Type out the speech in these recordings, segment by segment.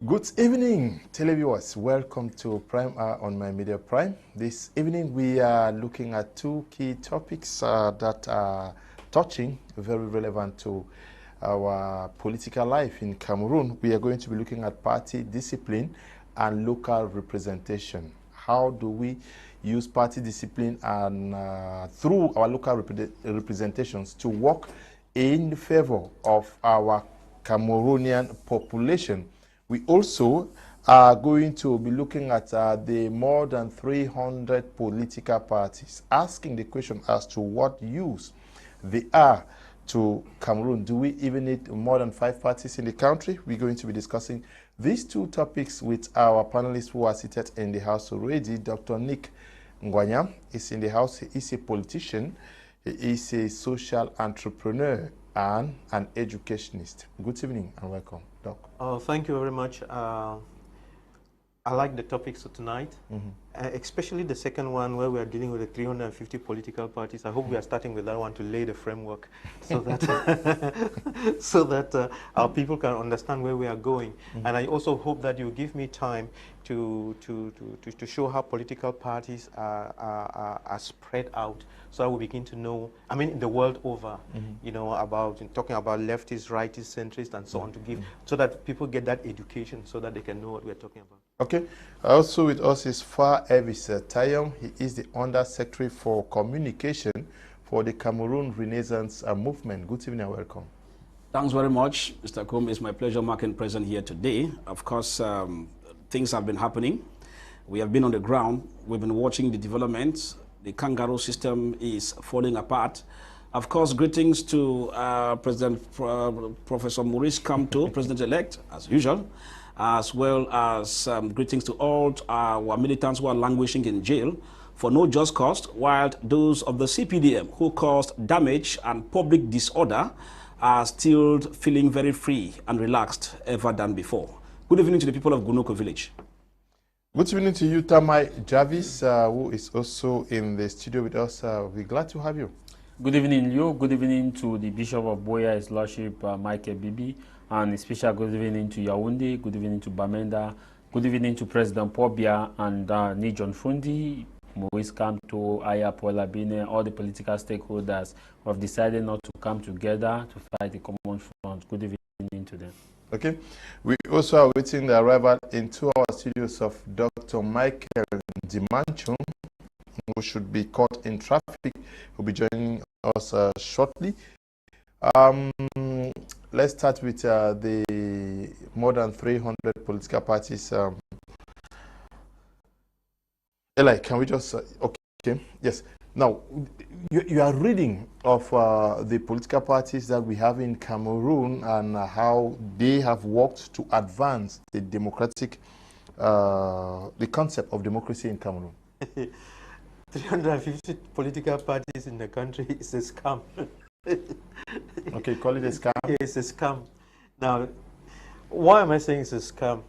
Good evening, televiewers. Welcome to Prime Hour on My Media Prime. This evening we are looking at two key topics that are touching, very relevant to our political life in Cameroon. We are going to be looking at party discipline and local representation. How do we use party discipline and through our local representations to work in favor of our Cameroonian population? We also are going to be looking at the more than 300 political parties, asking the question as to what use they are to Cameroon. Do we even need more than 5 parties in the country? We're going to be discussing these two topics with our panelists who are seated in the house already. Dr. Nick Ngwanyam is in the house. He is a politician. He is a social entrepreneur and an educationist. Good evening and welcome, Doc. Thank you very much. I like the topics of tonight, especially the second one where we are dealing with the 350 political parties. I hope we are starting with that one to lay the framework so that so that our people can understand where we are going. And I also hope that you give me time to show how political parties are spread out, so I will begin to know, I mean, the world over, you know, about talking about leftists, rightists, centrists, and so on, to give, so that people get that education so that they can know what we are talking about. Okay. Also with us is Elvis Tayong. He is the Under Secretary for Communication for the Cameroon Renaissance Movement. Good evening and welcome. Thanks very much, Mr. Kum. It's my pleasure marking present here today. Of course, things have been happening. We have been on the ground. We've been watching the developments. The kangaroo system is falling apart. Of course, greetings to Professor Maurice Kamto, President-elect, as usual, as well as greetings to all our militants who are languishing in jail for no just cause, while those of the CPDM who caused damage and public disorder are still feeling very free and relaxed ever than before. Good evening to the people of Gunoko village. Good evening to you, Mai Javis, who is also in the studio with us. We're glad to have you. Good evening, Leo. Good evening to the Bishop of Boya, His Lordship Michael Bibi, and a special good evening to Yaoundé. Good evening to Bamenda. Good evening to President Pobia and Nijon Fundi, Maurice Kamto, Aya Paula Bine. All the political stakeholders who have decided not to come together to fight the common front. Good evening to them. Okay. We also are waiting the arrival into our studios of Dr. Michael Ndimancho, who should be caught in traffic. He'll be joining us shortly. Let's start with the more than 300 political parties. Eli, can we just... okay, yes. Now, you are reading of the political parties that we have in Cameroon and how they have worked to advance the democratic, the concept of democracy in Cameroon. 350 political parties in the country is a scam. Okay, call it a scam? Yeah, it's a scam. Now, why am I saying it's a scam?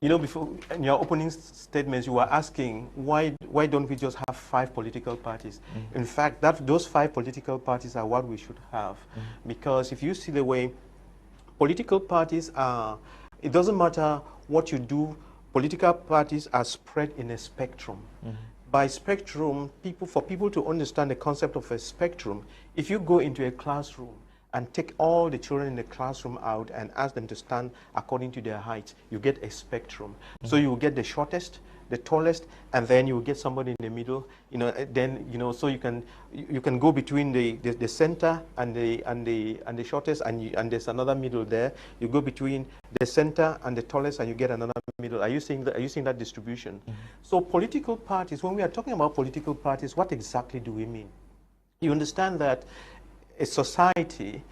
You know, before in your opening statements, you were asking why don't we just have 5 political parties? In fact, those 5 political parties are what we should have, because if you see the way political parties are, it doesn't matter what you do. Political parties are spread in a spectrum. By spectrum, for people to understand the concept of a spectrum, if you go into a classroom and take all the children in the classroom out and ask them to stand according to their height, you get a spectrum. So you will get the shortest, the tallest, and then you will get somebody in the middle. You know, then so you can go between the center and the shortest, and there's another middle there. You go between the center and the tallest, and you get another middle. Are you seeing that distribution? So political parties, when we are talking about political parties, what exactly do we mean? You understand that a society,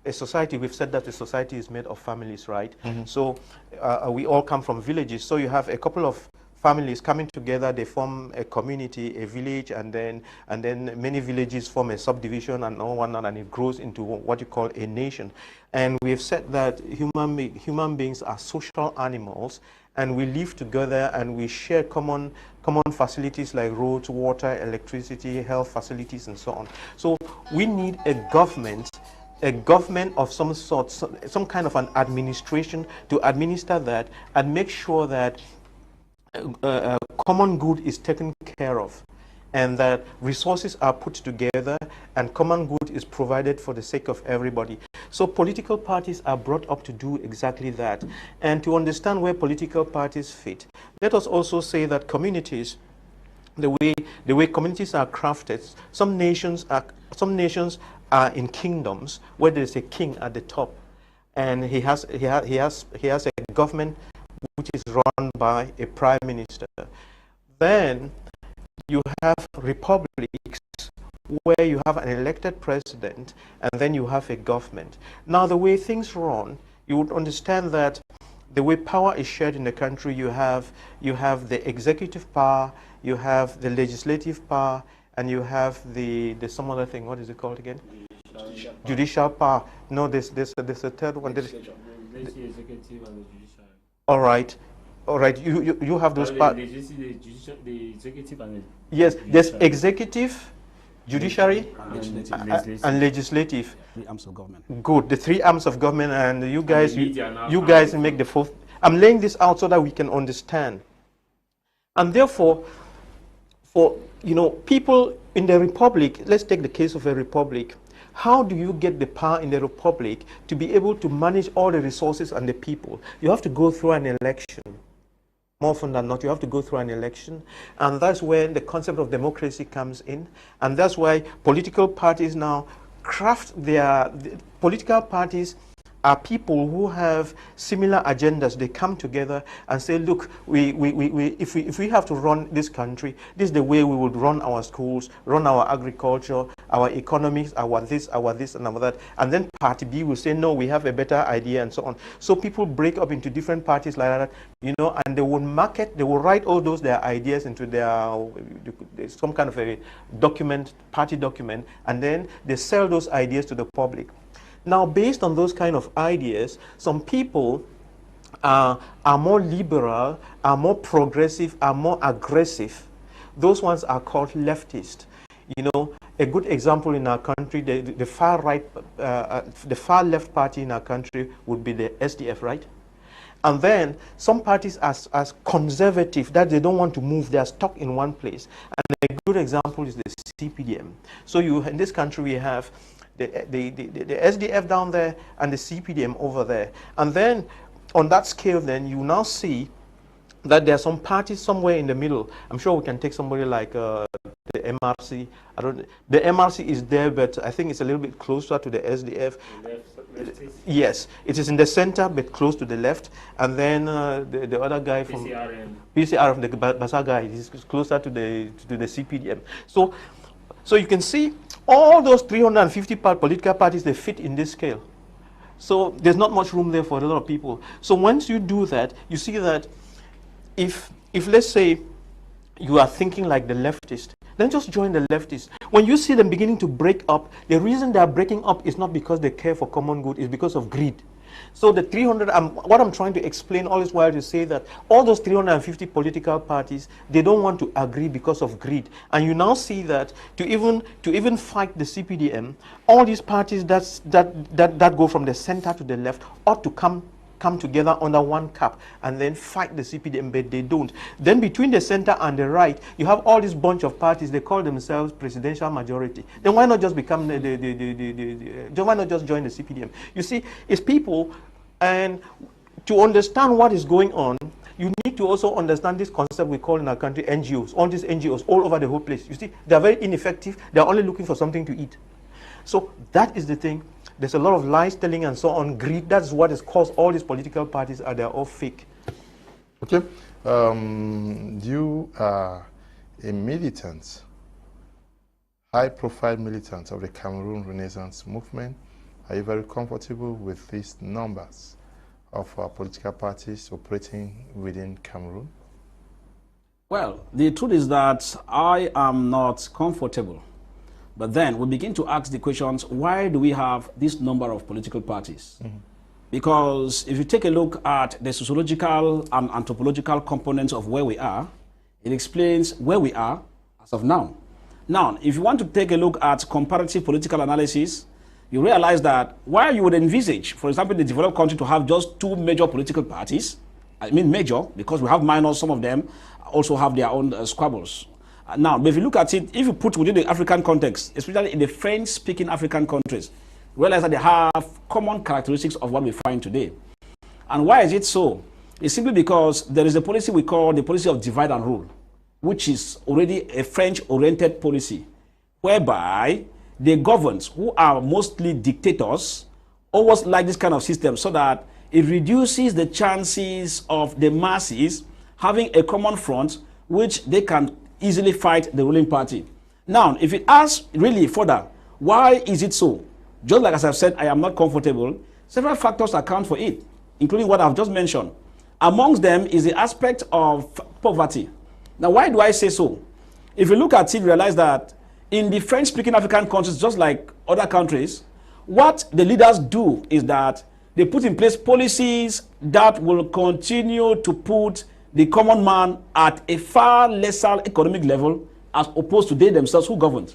we've said that a society is made of families, right? So we all come from villages. So you have a couple of families coming together, they form a community, a village, and then many villages form a subdivision and all whatnot, and it grows into what you call a nation. And we've said that human beings are social animals, and we live together and we share common facilities like roads, water, electricity, health facilities, and so on. So we need a government a government of some sort, some kind of an administration to administer that and make sure that common good is taken care of, and that resources are put together and common good is provided for the sake of everybody. So political parties are brought up to do exactly that. And to understand where political parties fit, let us also say that communities, the way communities are crafted, some nations are in kingdoms where there's a king at the top, and he has a government which is run by a prime minister. Then you have republics where you have an elected president and then you have a government. Now, the way things run, you would understand that the way power is shared in the country, you have the executive power, you have the legislative power, and you have the some other thing. What is it called again? Judicial power. No, there's a third one. The executive and the judicial. All right. You have those parts. The executive and the yes, judicial. there's executive, judiciary, and legislative. Three arms of government. Good, the three arms of government, and you guys, you guys make the fourth. I'm laying this out so that we can understand. And therefore, for people in the republic, let's take the case of a republic. How do you get the power in the republic to be able to manage all the resources and the people? You have to go through an election. More often than not, you have to go through an election. And that's where the concept of democracy comes in. And that's why political parties now craft political parties are people who have similar agendas. They come together and say, look, if we have to run this country, this is the way we would run our schools, run our agriculture, our economics, our this, and our that. And then party B will say, no, we have a better idea, and so on. So people break up into different parties like that, and they will they will write all their ideas into some kind of a document, party document, and then they sell those ideas to the public. Now, based on those kind of ideas, some people are more liberal, are more progressive, are more aggressive. Those ones are called leftist. A good example in our country, the far right, the far left party in our country would be the SDF, right? And then some parties as conservative, that they don't want to move, they are stuck in one place. And a good example is the CPDM. So in this country we have the SDF down there and the CPDM over there. And then on that scale, then you now see that there are some parties somewhere in the middle. I'm sure we can take somebody like the MRC. The MRC is there, but I think it's a little bit closer to the SDF. Yes, it is in the center, but close to the left. And then the other guy from PCRM, the Basa guy, is closer to the CPDM. So you can see all those 350 political parties, they fit in this scale. So there's not much room there for a lot of people. So once you do that, you see that if let's say you are thinking like the leftist, then just join the leftists. When you see them beginning to break up, the reason they are breaking up is not because they care for common good, it's because of greed. So the 300, what I'm trying to explain all this while to say that all those 350 political parties, they don't want to agree because of greed. And you now see that to even fight the CPDM, all these parties that go from the center to the left ought to come together under one cap and then fight the CPDM, but they don't. Then between the center and the right, you have all this bunch of parties, they call themselves presidential majority. Then why not just become why not just join the CPDM? You see, it's people, and to understand what is going on, you need to also understand this concept we call in our country NGOs, all these NGOs all over the whole place. You see, they're very ineffective, they're only looking for something to eat. So that is the thing. There's a lot of lies telling and so on, greed. That's what has caused all these political parties, they're all fake. Okay. You are a militant, high-profile militant of the Cameroon Renaissance movement. Are you very comfortable with these numbers of political parties operating within Cameroon? Well, the truth is that I am not comfortable. But then we begin to ask the questions, why do we have this number of political parties? Mm-hmm. Because if you take a look at the sociological and anthropological components of where we are, it explains where we are as of now. Now, if you want to take a look at comparative political analysis, you realize that while you would envisage, for example, in the developed country to have just 2 major political parties, I mean major, because we have minors, some of them also have their own squabbles. Now, but if you look at it, if you put within the African context, especially in the French-speaking African countries, realize that they have common characteristics of what we find today. And why is it so? It's simply because there is a policy we call the policy of divide and rule, which is already a French-oriented policy, whereby the governments, who are mostly dictators, always like this kind of system so that it reduces the chances of the masses having a common front which they can easily fight the ruling party. Now, if it asks really further, why is it so? Just like as I've said, I am not comfortable. Several factors account for it, including what I've just mentioned. Amongst them is the aspect of poverty. Now, why do I say so? If you look at it, realize that in the French-speaking African countries, just like other countries, what the leaders do is that they put in place policies that will continue to put the common man at a far lesser economic level as opposed to they themselves who govern.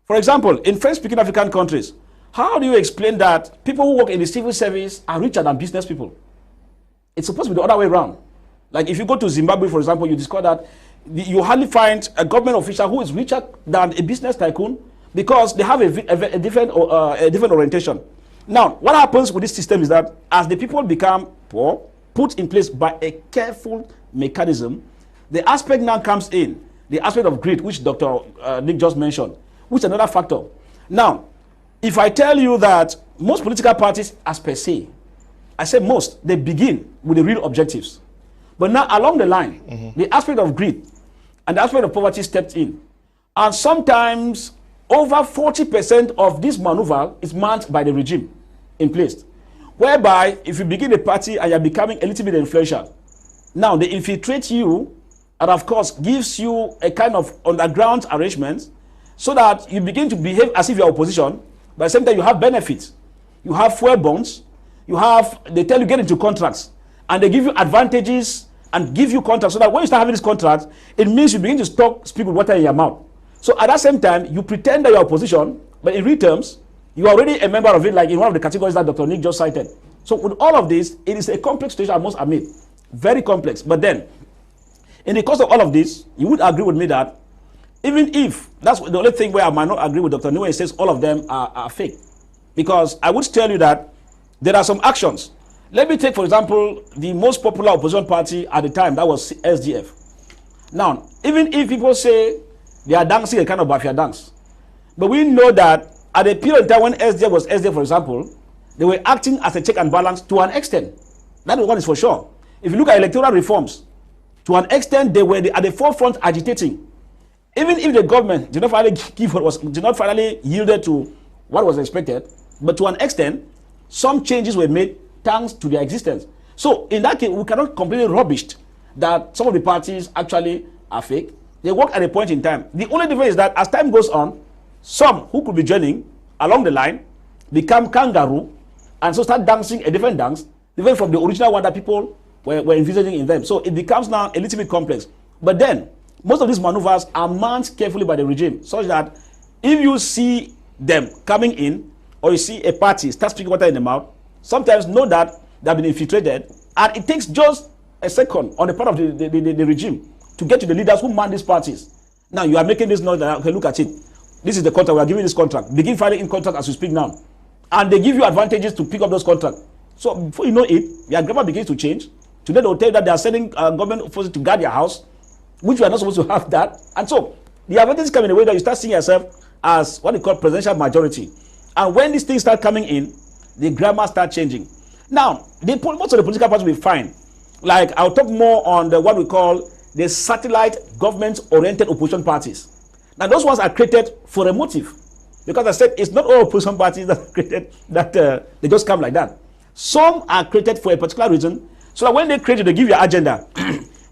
For example, in French-speaking African countries, how do you explain that people who work in the civil service are richer than business people? It's supposed to be the other way around. Like if you go to Zimbabwe, for example, you discover that you hardly find a government official who is richer than a business tycoon because they have a different orientation. Now, what happens with this system is that as the people become poor, put in place by a careful mechanism, the aspect now comes in, the aspect of greed, which Dr. Nick just mentioned, which is another factor. Now, if I tell you that most political parties, as per se, I say most, they begin with the real objectives. But now along the line, the aspect of greed and the aspect of poverty stepped in. And sometimes over 40% of this maneuver is manned by the regime in place. Whereby, if you begin a party and you're becoming a little bit influential, now they infiltrate you and of course gives you a kind of underground arrangement so that you begin to behave as if you're opposition, but at the same time you have benefits. You have fuel bonds, they tell you get into contracts, and they give you advantages and give you contracts so that when you start having this contract, it means you begin to speak with water in your mouth. So at that same time, you pretend that you're opposition, but in real terms, you are already a member of it, like in one of the categories that Dr. Nick just cited. So with all of this, it is a complex situation, I must admit. Very complex. But then, in the course of all of this, you would agree with me that even if, that's the only thing where I might not agree with Dr. Nick when he says all of them are fake. Because I would tell you that there are some actions. Let me take, for example, the most popular opposition party at the time, that was SDF. Now, even if people say they are dancing a kind of mafia dance, but we know that at a period in time when SDF was SDF, for example, they were acting as a check and balance to an extent. That one is for sure. If you look at electoral reforms, to an extent they were at the forefront agitating. Even if the government did not finally yielded to what was expected, but to an extent, some changes were made thanks to their existence. So in that case, we cannot completely rubbish that some of the parties actually are fake. They work at a point in time. The only difference is that as time goes on, some who could be joining along the line become kangaroo and so start dancing a different dance, different from the original one that people were envisaging in them. So it becomes now a little bit complex. But then, most of these maneuvers are manned carefully by the regime, such that if you see them coming in, or you see a party start speaking water in the mouth, sometimes know that they have been infiltrated, and it takes just a second on the part of the regime to get to the leaders who man these parties. Now you are making this noise that, okay, look at it. This is the contract, we are giving this contract. Begin filing in contract as we speak now. And they give you advantages to pick up those contracts. So before you know it, your grammar begins to change. Today they will tell you that they are sending government forces to guard your house, which you are not supposed to have that. And so the advantages come in a way that you start seeing yourself as what they call presidential majority. And when these things start coming in, the grammar start changing. Now, most of the political parties will be fine. Like, I'll talk more on what we call the satellite government-oriented opposition parties. Now, those ones are created for a motive. Because I said, it's not all opposition parties that are created, that they just come like that. Some are created for a particular reason, so that when they create it, they give you an agenda.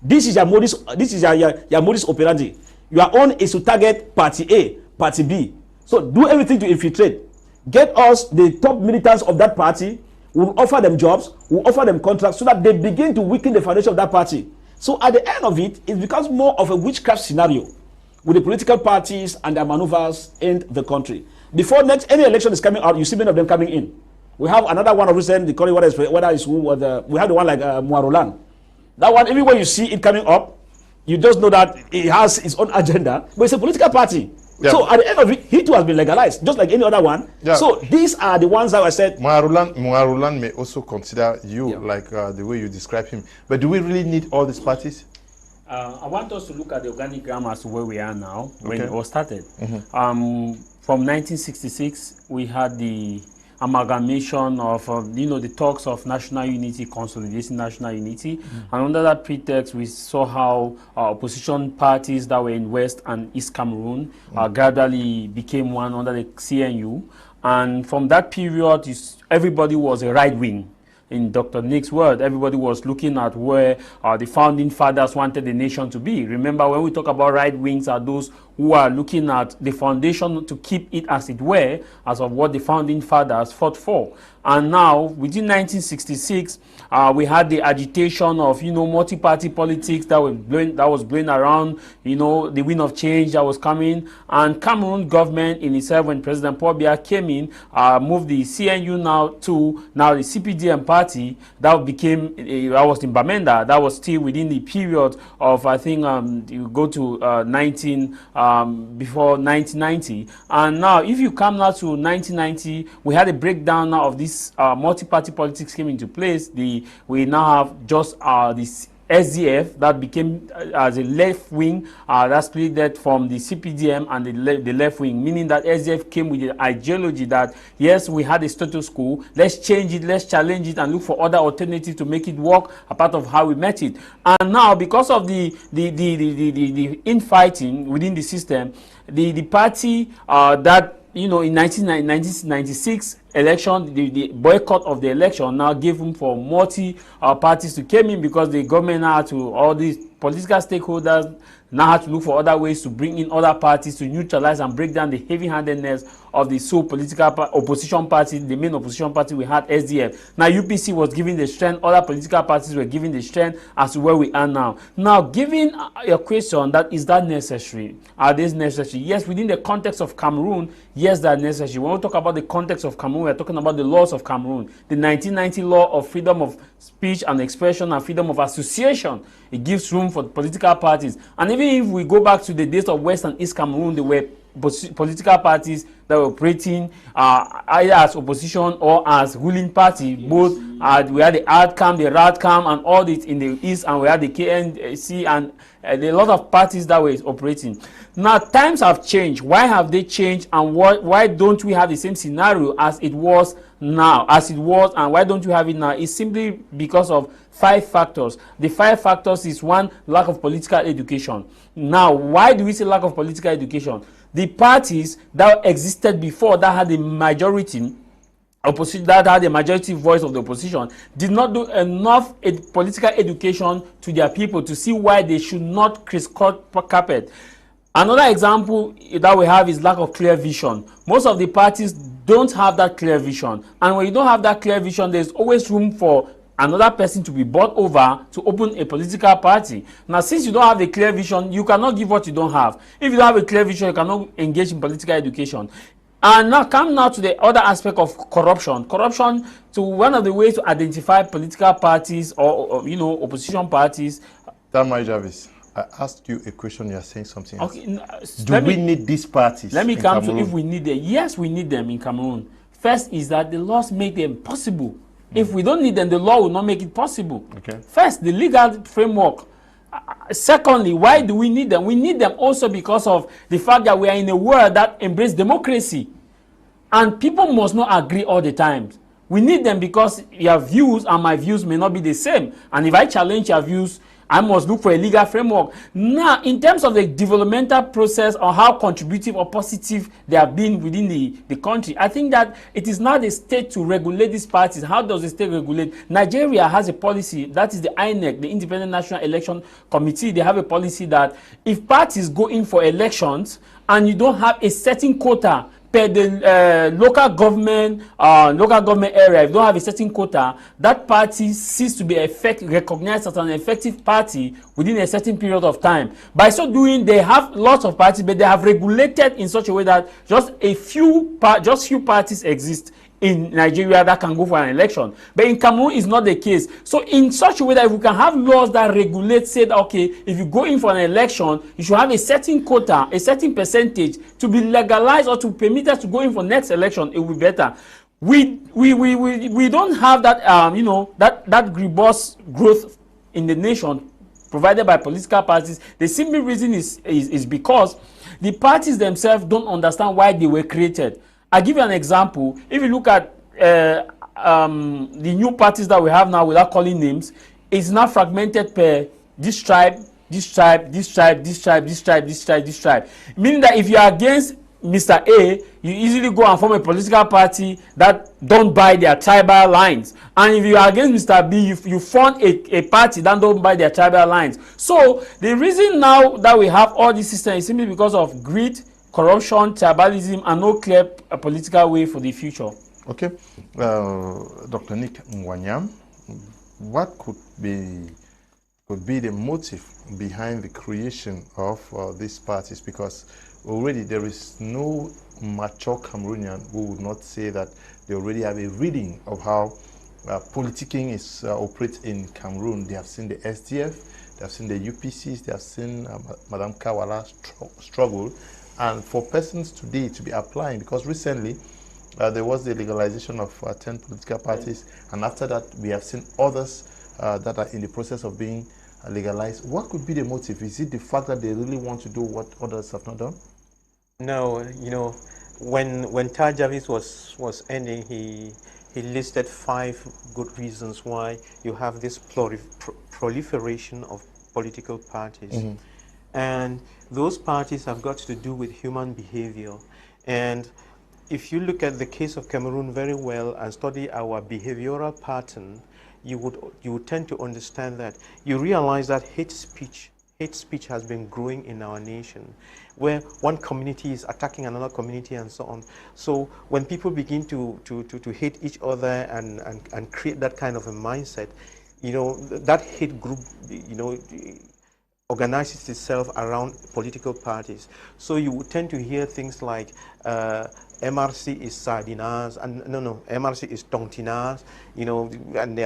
This is your modus operandi. Your own is to target party A, party B. So do everything to infiltrate. Get us the top militants of that party. We'll offer them jobs. We'll offer them contracts so that they begin to weaken the foundation of that party. So at the end of it, it becomes more of a witchcraft scenario with the political parties and their maneuvers in the country. Before any election is coming out, you see many of them coming in. We have another one of recent, the current whether it's who, we have the one like Muarulan. That one, everywhere you see it coming up, you just know that it has its own agenda, but it's a political party. Yeah. So at the end of it, he too has been legalized, just like any other one. Yeah. So these are the ones that I said. Muarulan may also consider you, like the way you describe him. But do we really need all these parties? I want us to look at the organigram as to where we are now, when it was started. From 1966, we had the amalgamation of, the talks of national unity, consolidating national unity. And under that pretext, we saw how opposition parties that were in West and East Cameroon gradually became one under the CNU. And from that period, everybody was a right wing. In Dr. Nick's word, everybody was looking at where the founding fathers wanted the nation to be. Remember, when we talk about right wings, are those who are looking at the foundation to keep it as it were, as of what the founding fathers fought for. And now, within 1966, we had the agitation of, multi-party politics that was blowing around, the wind of change that was coming. And Cameroon government in itself, when President Paul Biya came in, moved the CNU now the CPDM party that became, that was in Bamenda, that was still within the period of, I think, you go to before 1990. And now, if you come now to 1990, we had a breakdown now of this multi-party politics came into place. We now have just this SDF that became as a left wing that split that from the CPDM and the left wing, meaning that SDF came with the ideology that yes, we had a status quo, let's change it, let's challenge it and look for other alternatives to make it work, a part of how we met it. And now, because of the infighting within the system, the party that in 1996 election, the boycott of the election now gave room for parties to come in, because the government had to, all these political stakeholders now had to look for other ways to bring in other parties to neutralize and break down the heavy-handedness of the sole political opposition party, the main opposition party we had, SDF. Now UPC was giving the strength, other political parties were giving the strength as to where we are now. Now, given your question, that is that necessary? Are these necessary? Yes, within the context of Cameroon, yes, they are necessary. When we talk about the context of Cameroon, we are talking about the laws of Cameroon. The 1990 law of freedom of speech and expression and freedom of association. It gives room for political parties. And even if we go back to the days of West and East Cameroon, there were political parties that were operating either as opposition or as ruling party. Both we had the ADCAM, the RADCAM, and all this in the East, and we had the KNC, and a lot of parties that were operating. Now, times have changed. Why have they changed, and why don't we have the same scenario as it was now, and why don't we have it now? It's simply because of 5 factors. The 5 factors is: 1, lack of political education. Now, why do we say lack of political education? The parties that existed before, that had the majority opposition, that had the majority voice of the opposition, did not do enough political education to their people to see why they should not crisscross carpet. Another example that we have is lack of clear vision. Most of the parties don't have that clear vision, and when you don't have that clear vision, there's always room for another person to be bought over to open a political party. Now, since you don't have a clear vision, you cannot give what you don't have. If you don't have a clear vision, you cannot engage in political education. And now come now to the other aspect of corruption. Corruption, to one of the ways to identify political parties or opposition parties. Mai Javis, I asked you a question, you are saying something else. Okay, do we need these parties? Let me come to if we need them. Yes, we need them in Cameroon. First is that the laws make them possible. If we don't need them, the law will not make it possible. Okay. First, the legal framework. Secondly, why do we need them? We need them also because of the fact that we are in a world that embraces democracy. And people must not agree all the time. We need them because your views and my views may not be the same. And if I challenge your views, I must look for a legal framework. Now, in terms of the developmental process or how contributive or positive they have been within the country, I think that it is not the state to regulate these parties. How does the state regulate? Nigeria has a policy, that is the INEC, the Independent National Election Committee. They have a policy that if parties go in for elections and you don't have a certain quota per the local government area, if you don't have a certain quota, that party ceases to be recognized as an effective party within a certain period of time. By so doing, they have lots of parties, but they have regulated in such a way that just few parties exist in Nigeria that can go for an election. But in Cameroon, it's not the case. So in such a way that if we can have laws that regulate, say that, okay, if you go in for an election, you should have a certain quota, a certain percentage to be legalized or to permit us to go in for next election, it will be better. We don't have that, you know, that robust growth in the nation provided by political parties. The simple reason is because the parties themselves don't understand why they were created. I'll give you an example. If you look at the new parties that we have now, without calling names, it's now fragmented per this tribe, this tribe, this tribe, this tribe, this tribe, this tribe, this tribe. Meaning that if you are against Mr. A, you easily go and form a political party that don't buy their tribal lines. And if you are against Mr. B, you form a party that don't buy their tribal lines. So the reason now that we have all these systems is simply because of greed, corruption, tribalism, and no clear political way for the future. Okay. Dr. Nick Ngwanyam, what could be the motive behind the creation of these parties? Because already there is no mature Cameroonian who would not say that they already have a reading of how politicking is operates in Cameroon. They have seen the SDF, they have seen the UPCs, they have seen Madame Kawala struggle. And for persons today to be applying, because recently there was the legalization of 10 political parties, and after that we have seen others that are in the process of being legalized. What could be the motive? Is it the fact that they really want to do what others have not done? No, you know, when Mai Javis was ending, he listed 5 good reasons why you have this proliferation of political parties. Mm-hmm. And those parties have got to do with human behavior. And if you look at the case of Cameroon very well and study our behavioral pattern, you would tend to understand that. You realize that hate speech has been growing in our nation, where one community is attacking another community and so on. So when people begin to hate each other and create that kind of a mindset, you know, that hate group, you know, organizes itself around political parties. So you would tend to hear things like MRC is Sardinas, and no, MRC is Tontinas, you know, and they,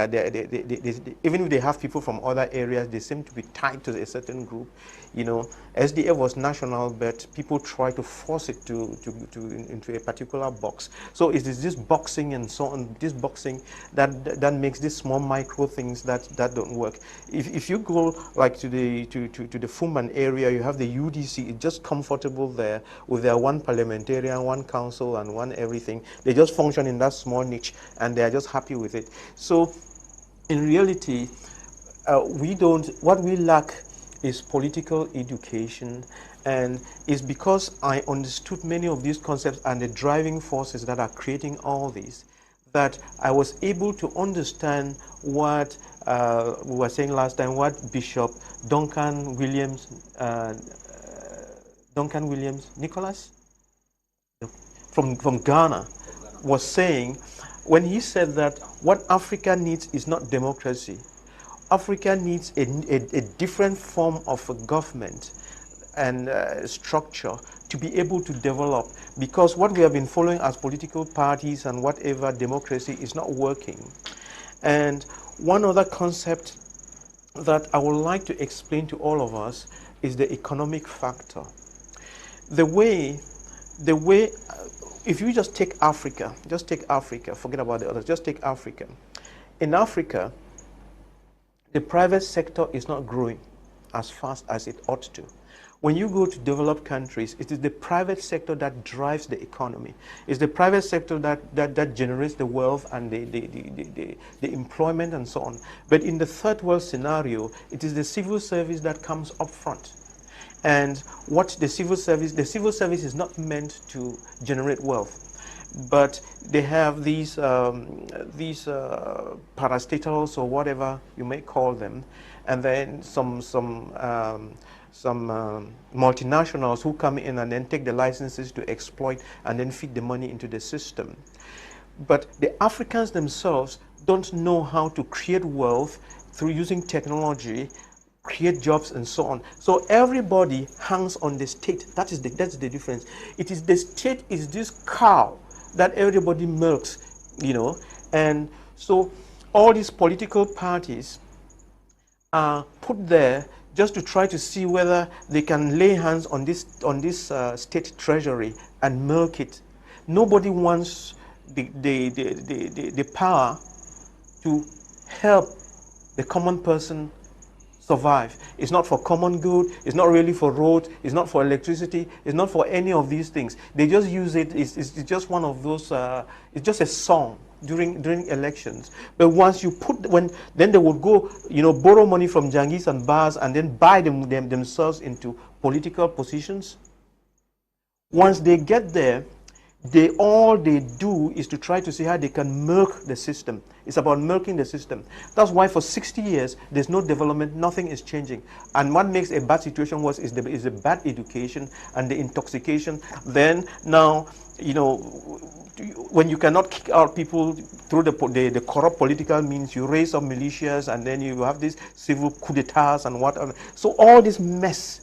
even if they have people from other areas, they seem to be tied to a certain group. You know, SDF was national, but people try to force it into a particular box. So it is this boxing and so on, this boxing that makes these small micro things that don't work. If you go like to the Fumban area, you have the UDC, it's just comfortable there with their one parliamentarian, one council, and one everything. They just function in that small niche, and they are just happy with it. So in reality, what we lack is political education, and it's because I understood many of these concepts and the driving forces that are creating all these, that I was able to understand what we were saying last time, what Bishop Duncan Williams Nicholas from Ghana was saying, when he said that what Africa needs is not democracy. Africa needs a different form of a government and structure to be able to develop, because what we have been following as political parties and whatever democracy is not working. And one other concept that I would like to explain to all of us is the economic factor. The way, if you just take Africa, forget about the others, just take Africa. In Africa, the private sector is not growing as fast as it ought to. When you go to developed countries, it is the private sector that drives the economy. It's the private sector that generates the wealth and the employment and so on. But in the third world scenario, it is the civil service that comes up front. And what the civil service is not meant to generate wealth, but they have these parastatals or whatever you may call them, and then some multinationals who come in and then take the licenses to exploit and then feed the money into the system. But the Africans themselves don't know how to create wealth through using technology, create jobs and so on. So everybody hangs on the state. That's the difference. It is the state is this cow that everybody milks, you know. And so all these political parties are put there just to try to see whether they can lay hands on this state treasury and milk it. Nobody wants the power to help the common person survive. It's not for common good, it's not really for roads, it's not for electricity, it's not for any of these things. They just use it, it's just one of those, it's just a song during elections. But once you then they would go, you know, borrow money from Jangis and Bars and then buy themselves into political positions. Once they get there, all they do is to try to see how they can milk the system. It's about milking the system. That's why for 60 years, there's no development, nothing is changing. And what makes a bad situation worse is the bad education and the intoxication. Then now, you know, when you cannot kick out people through the corrupt political means, you raise up militias and then you have these civil coup d'etats and whatever. So all this mess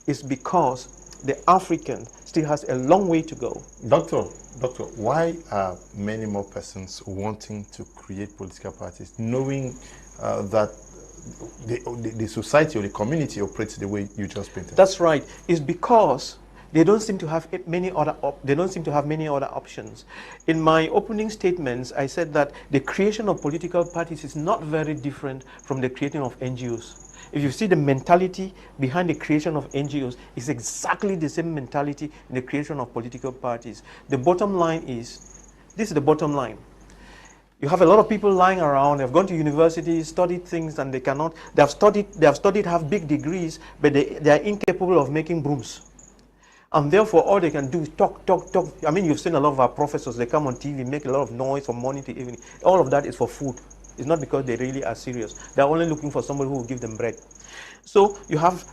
is because the African still has a long way to go. Doctor, why are many more persons wanting to create political parties, knowing that the society or the community operates the way you just painted? That's right. It's because they don't seem to have many other options. In my opening statements, I said that the creation of political parties is not very different from the creating of NGOs. If you see the mentality behind the creation of NGOs, it's exactly the same mentality in the creation of political parties. The bottom line is, this is the bottom line. You have a lot of people lying around, they've gone to university, studied things, and they have studied, have big degrees, but they are incapable of making brooms. And therefore, all they can do is talk. I mean, you've seen a lot of our professors, they come on TV, make a lot of noise from morning to evening. All of that is for food. It's not because they really are serious. They're only looking for somebody who will give them bread. So you have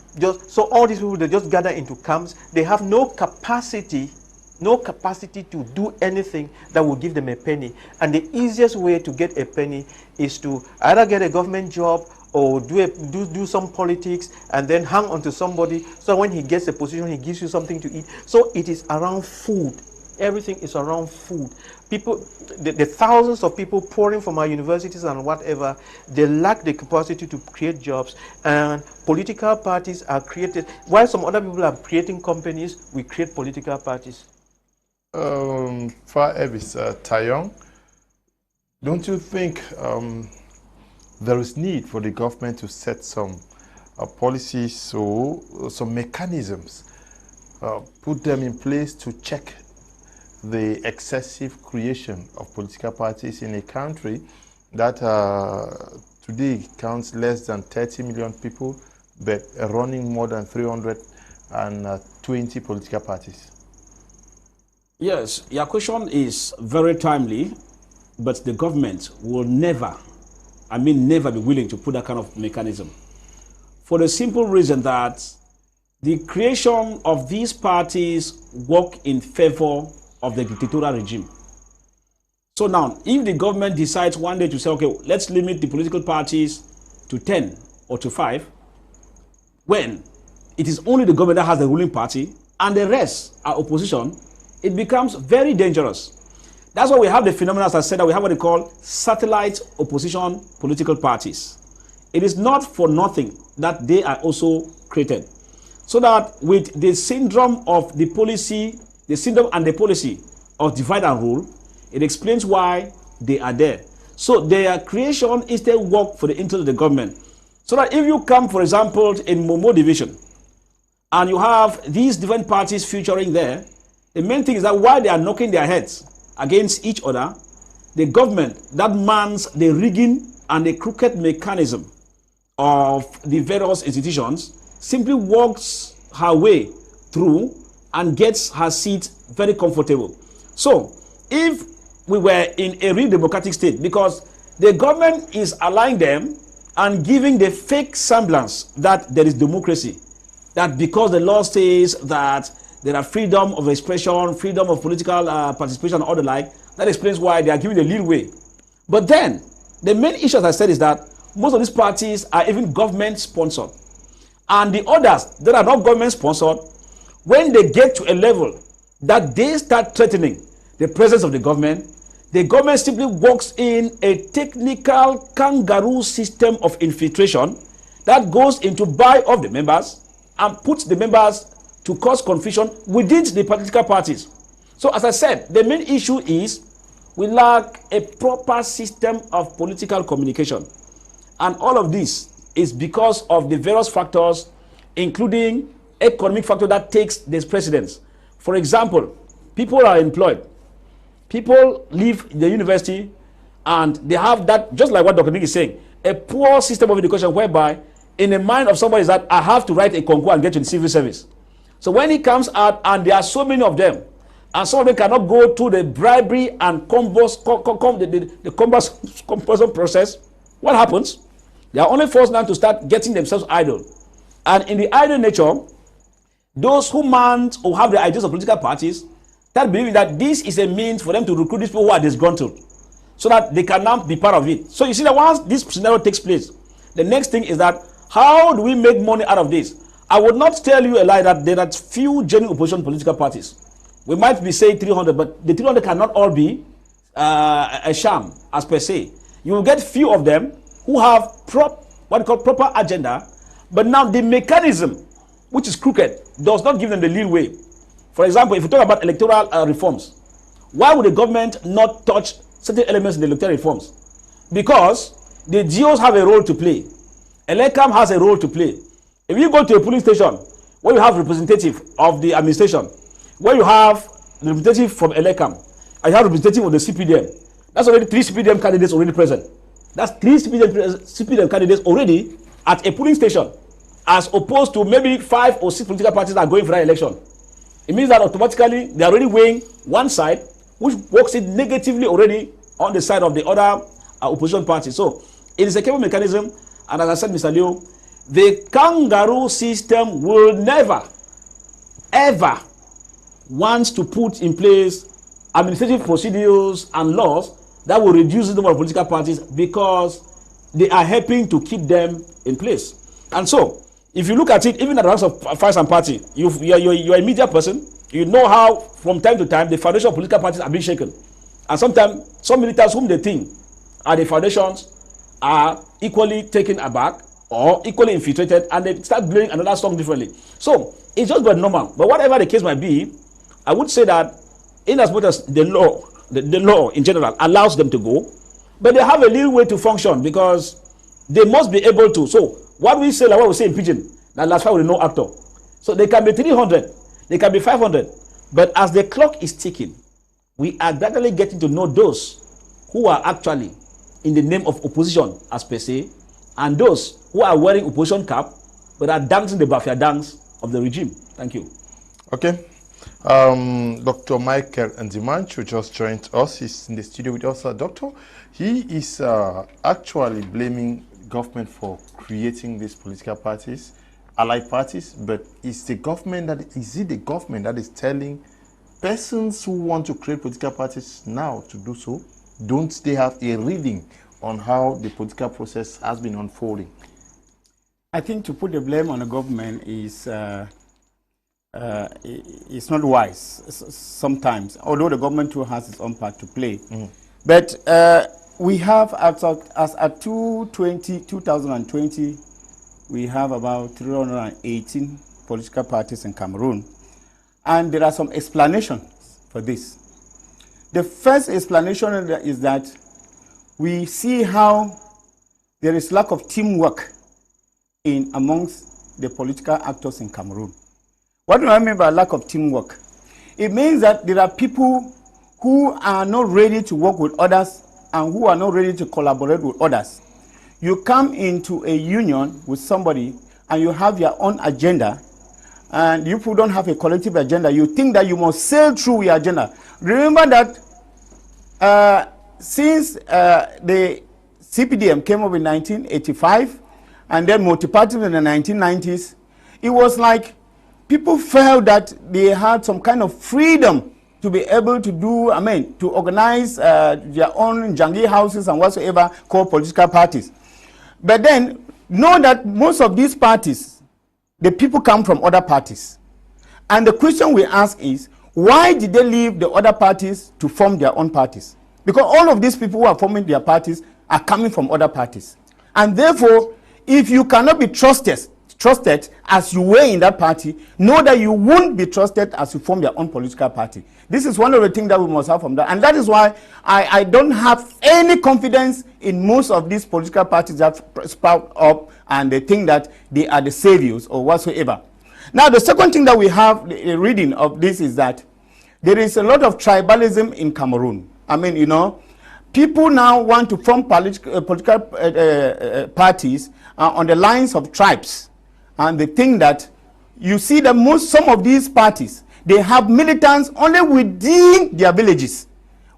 so all these people, they just gather into camps. They have no capacity to do anything that will give them a penny. And the easiest way to get a penny is to either get a government job or do some politics and then hang on to somebody. So when he gets a position, he gives you something to eat. So it is around food. Everything is around food. People, the thousands of people pouring from our universities and whatever, they lack the capacity to create jobs, and political parties are created. While some other people are creating companies, we create political parties. For Elvis Tayong, don't you think there is need for the government to set some policies or some mechanisms, put them in place to check the excessive creation of political parties in a country that today counts less than 30 million people, but running more than 320 political parties? Yes, your question is very timely, but the government will never be willing to put that kind of mechanism. For the simple reason that the creation of these parties work in favor of the dictatorial regime. So now, if the government decides one day to say, okay, let's limit the political parties to 10 or to 5, when it is only the government that has the ruling party and the rest are opposition, it becomes very dangerous. That's why we have the phenomenon, as I said, that we have what they call satellite opposition political parties. It is not for nothing that they are also created. So that with the syndrome of the policy, the syndrome and the policy of divide and rule, it explains why they are there. So their creation instead work for the interest of the government. So that if you come, for example, in Momo division, and you have these different parties featuring there, the main thing is that while they are knocking their heads against each other, the government that mans the rigging and the crooked mechanism of the various institutions simply walks her way through and gets her seat very comfortable. So if we were in a real democratic state, because the government is allowing them and giving the fake semblance that there is democracy, that because the law says that there are freedom of expression, freedom of political participation, and all the like, that explains why they are giving the leeway. But then, the main issue, as I said, is that most of these parties are even government-sponsored. And the others that are not government-sponsored, when they get to a level that they start threatening the presence of the government simply works in a technical kangaroo system of infiltration that goes into buy off the members and puts the members to cause confusion within the political parties. So as I said, the main issue is we lack a proper system of political communication. And all of this is because of the various factors, including economic factor that takes this precedence. For example, people are employed. People leave the university and they have that, just like what Dr. Nick is saying, a poor system of education whereby in the mind of somebody is that I have to write a concours and get to the civil service. So when he comes out, and there are so many of them, and some of them cannot go through the bribery and the compulsion process, what happens? They are only forced now to start getting themselves idle. And in the idle nature, those who want or have the ideas of political parties start believing that this is a means for them to recruit these people who are disgruntled, so that they can now be part of it. So you see that once this scenario takes place, the next thing is that how do we make money out of this? I would not tell you a lie that there are few genuine opposition political parties. We might be saying 300, but the 300 cannot all be a sham as per se. You will get few of them who have what you call proper agenda, but now the mechanism, which is crooked, does not give them the leeway. For example, if we talk about electoral reforms, why would the government not touch certain elements in the electoral reforms? Because the GOs have a role to play. Elecam has a role to play. If you go to a polling station where you have representative of the administration, where you have the representative from Elecam, and you have representative of the CPDM, that's already 3 CPDM candidates already present. That's 3 CPDM candidates already at a polling station, as opposed to maybe 5 or 6 political parties that are going for that election. It means that automatically they are already weighing one side, which works it negatively already on the side of the other opposition party. So it is a cable mechanism, and as I said, Mr. Leo, the kangaroo system will never, ever want to put in place administrative procedures and laws that will reduce the number of political parties, because they are helping to keep them in place. And so, if you look at it, even at the ranks of five and party, you're a media person. You know how, from time to time, the foundation of political parties are being shaken. And sometimes, some militants whom they think are the foundations are equally taken aback or equally infiltrated, and they start playing another song differently. So, it's just but normal. But whatever the case might be, I would say that in as much as the law in general allows them to go, but they have a little way to function, because they must be able to. So, what we say, like what we say in Pidgin, that last fight with no actor. So they can be 300, they can be 500, but as the clock is ticking, we are gradually getting to know those who are actually in the name of opposition as per se, and those who are wearing opposition cap, but are dancing the Bafia dance of the regime. Thank you. Okay. Dr. Michael Ndimancho just joined us. He's in the studio with us. Doctor, he is actually blaming government for creating these political parties, allied parties, but is it the government that is telling persons who want to create political parties now to do so? Don't they have a reading on how the political process has been unfolding? I think to put the blame on the government is it's not wise sometimes, although the government too has its own part to play. But we have, as at 2020, we have about 318 political parties in Cameroon. And there are some explanations for this. The first explanation is that we see how there is lack of teamwork amongst the political actors in Cameroon. What do I mean by lack of teamwork? It means that there are people who are not ready to work with others and who are not ready to collaborate with others. You come into a union with somebody and you have your own agenda, and you people don't have a collective agenda. You think that you must sail through your agenda. Remember that since the CPDM came up in 1985, and then multi-party in the 1990s, it was like people felt that they had some kind of freedom to be able to do, to organize their own jangi houses and whatsoever called political parties. But then, know that most of these parties, the people come from other parties. And the question we ask is, why did they leave the other parties to form their own parties? Because all of these people who are forming their parties are coming from other parties. And therefore, if you cannot be trusted as you were in that party, know that you won't be trusted as you form your own political party. This is one of the things that we must have from that. And that is why I don't have any confidence in most of these political parties that sprout up and they think that they are the saviors or whatsoever. Now, the second thing that we have, the reading of this, is that there is a lot of tribalism in Cameroon. People now want to form political parties on the lines of tribes. And they think that, you see that some of these parties, they have militants only within their villages.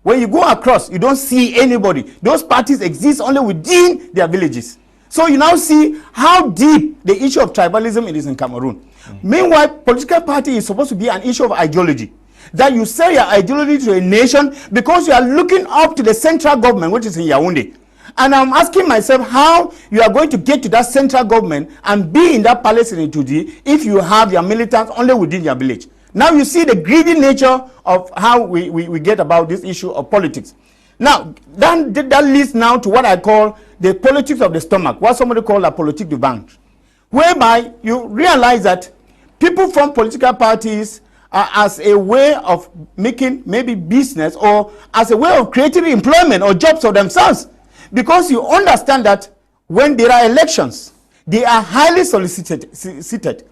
When you go across, you don't see anybody. Those parties exist only within their villages. So you now see how deep the issue of tribalism is in Cameroon. Meanwhile, political party is supposed to be an issue of ideology. That you sell your ideology to a nation because you are looking up to the central government, which is in Yaoundé. And I'm asking myself how you are going to get to that central government and be in that palace in Itudi if you have your militants only within your village. Now you see the greedy nature of how we get about this issue of politics. Now, that leads now to what I call the politics of the stomach, what somebody call a politique du ventre, whereby you realize that people from political parties as a way of making maybe business or as a way of creating employment or jobs for themselves. Because you understand that when there are elections, they are highly solicited.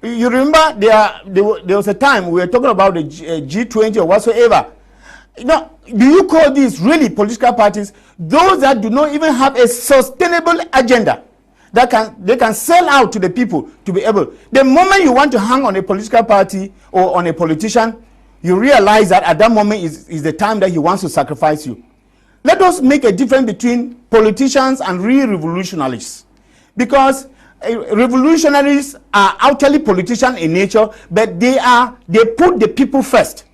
You remember there was a time we were talking about the G20 or whatsoever. Do you call these really political parties? Those that do not even have a sustainable agenda that they can sell out to the people to be able. The moment you want to hang on a political party or on a politician, you realize that at that moment is the time that he wants to sacrifice you. Let us make a difference between politicians and real revolutionaries, because revolutionaries are actually politicians in nature, but they put the people first.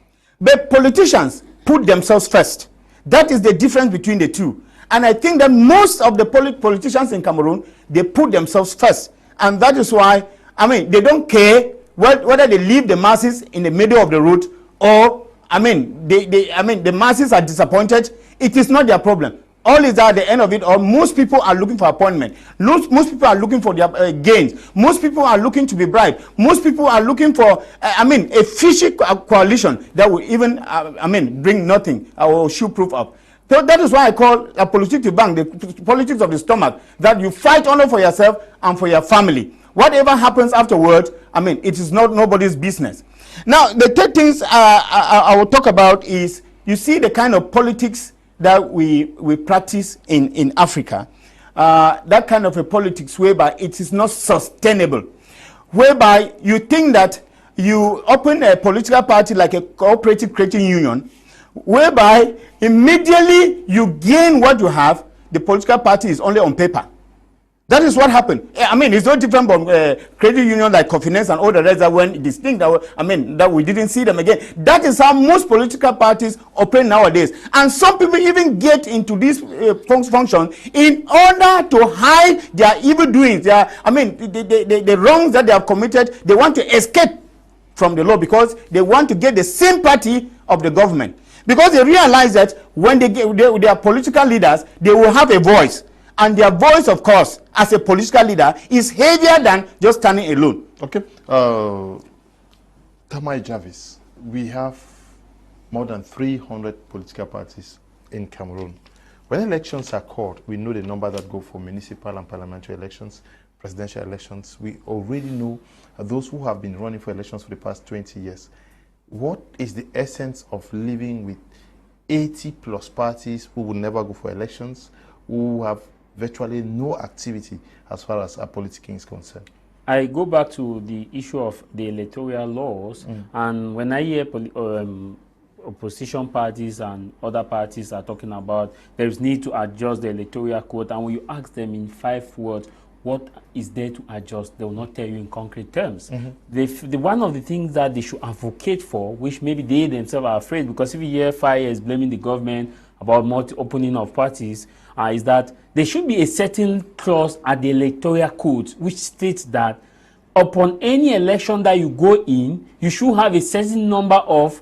But politicians put themselves first. That is the difference between the two. And I think that most of the politicians in Cameroon, they put themselves first. And that is why, they don't care whether they leave the masses in the middle of the road or, the masses are disappointed. It is not their problem. All is at the end of it, or most people are looking for appointment. Most people are looking for their gains. Most people are looking to be bribed. Most people are looking for, a fishy coalition that will even, bring nothing or shoe proof up. So that is why I call a politique du ventre, the politics of the stomach, that you fight only for yourself and for your family. Whatever happens afterward, it is not nobody's business. Now, the third things I will talk about is, you see the kind of politics that we practice in Africa, that kind of a politics whereby it is not sustainable, whereby you think that you open a political party like a cooperative creating union, whereby immediately you gain what you have, the political party is only on paper. That is what happened. It's no different from credit union like Confidence and all the rest that when this thing that we didn't see them again. That is how most political parties operate nowadays. And some people even get into this function in order to hide their evil doings. The wrongs that they have committed. They want to escape from the law because they want to get the sympathy of the government. Because they realize that when they are political leaders, they will have a voice. And their voice, of course, as a political leader, is heavier than just standing alone. Okay. Mai Javis, we have more than 300 political parties in Cameroon. When elections are called, we know the number that go for municipal and parliamentary elections, presidential elections. We already know those who have been running for elections for the past 20 years. What is the essence of living with 80 plus parties who will never go for elections, who have virtually no activity as far as our politicking is concerned? I go back to the issue of the electoral laws, and when I hear opposition parties and other parties are talking about there is need to adjust the electoral code, and when you ask them in 5 words, what is there to adjust, they will not tell you in concrete terms. One of the things that they should advocate for, which maybe they themselves are afraid, because if you hear 5 years blaming the government about multi-opening of parties, is that there should be a certain clause at the electoral code which states that upon any election that you go in, you should have a certain number of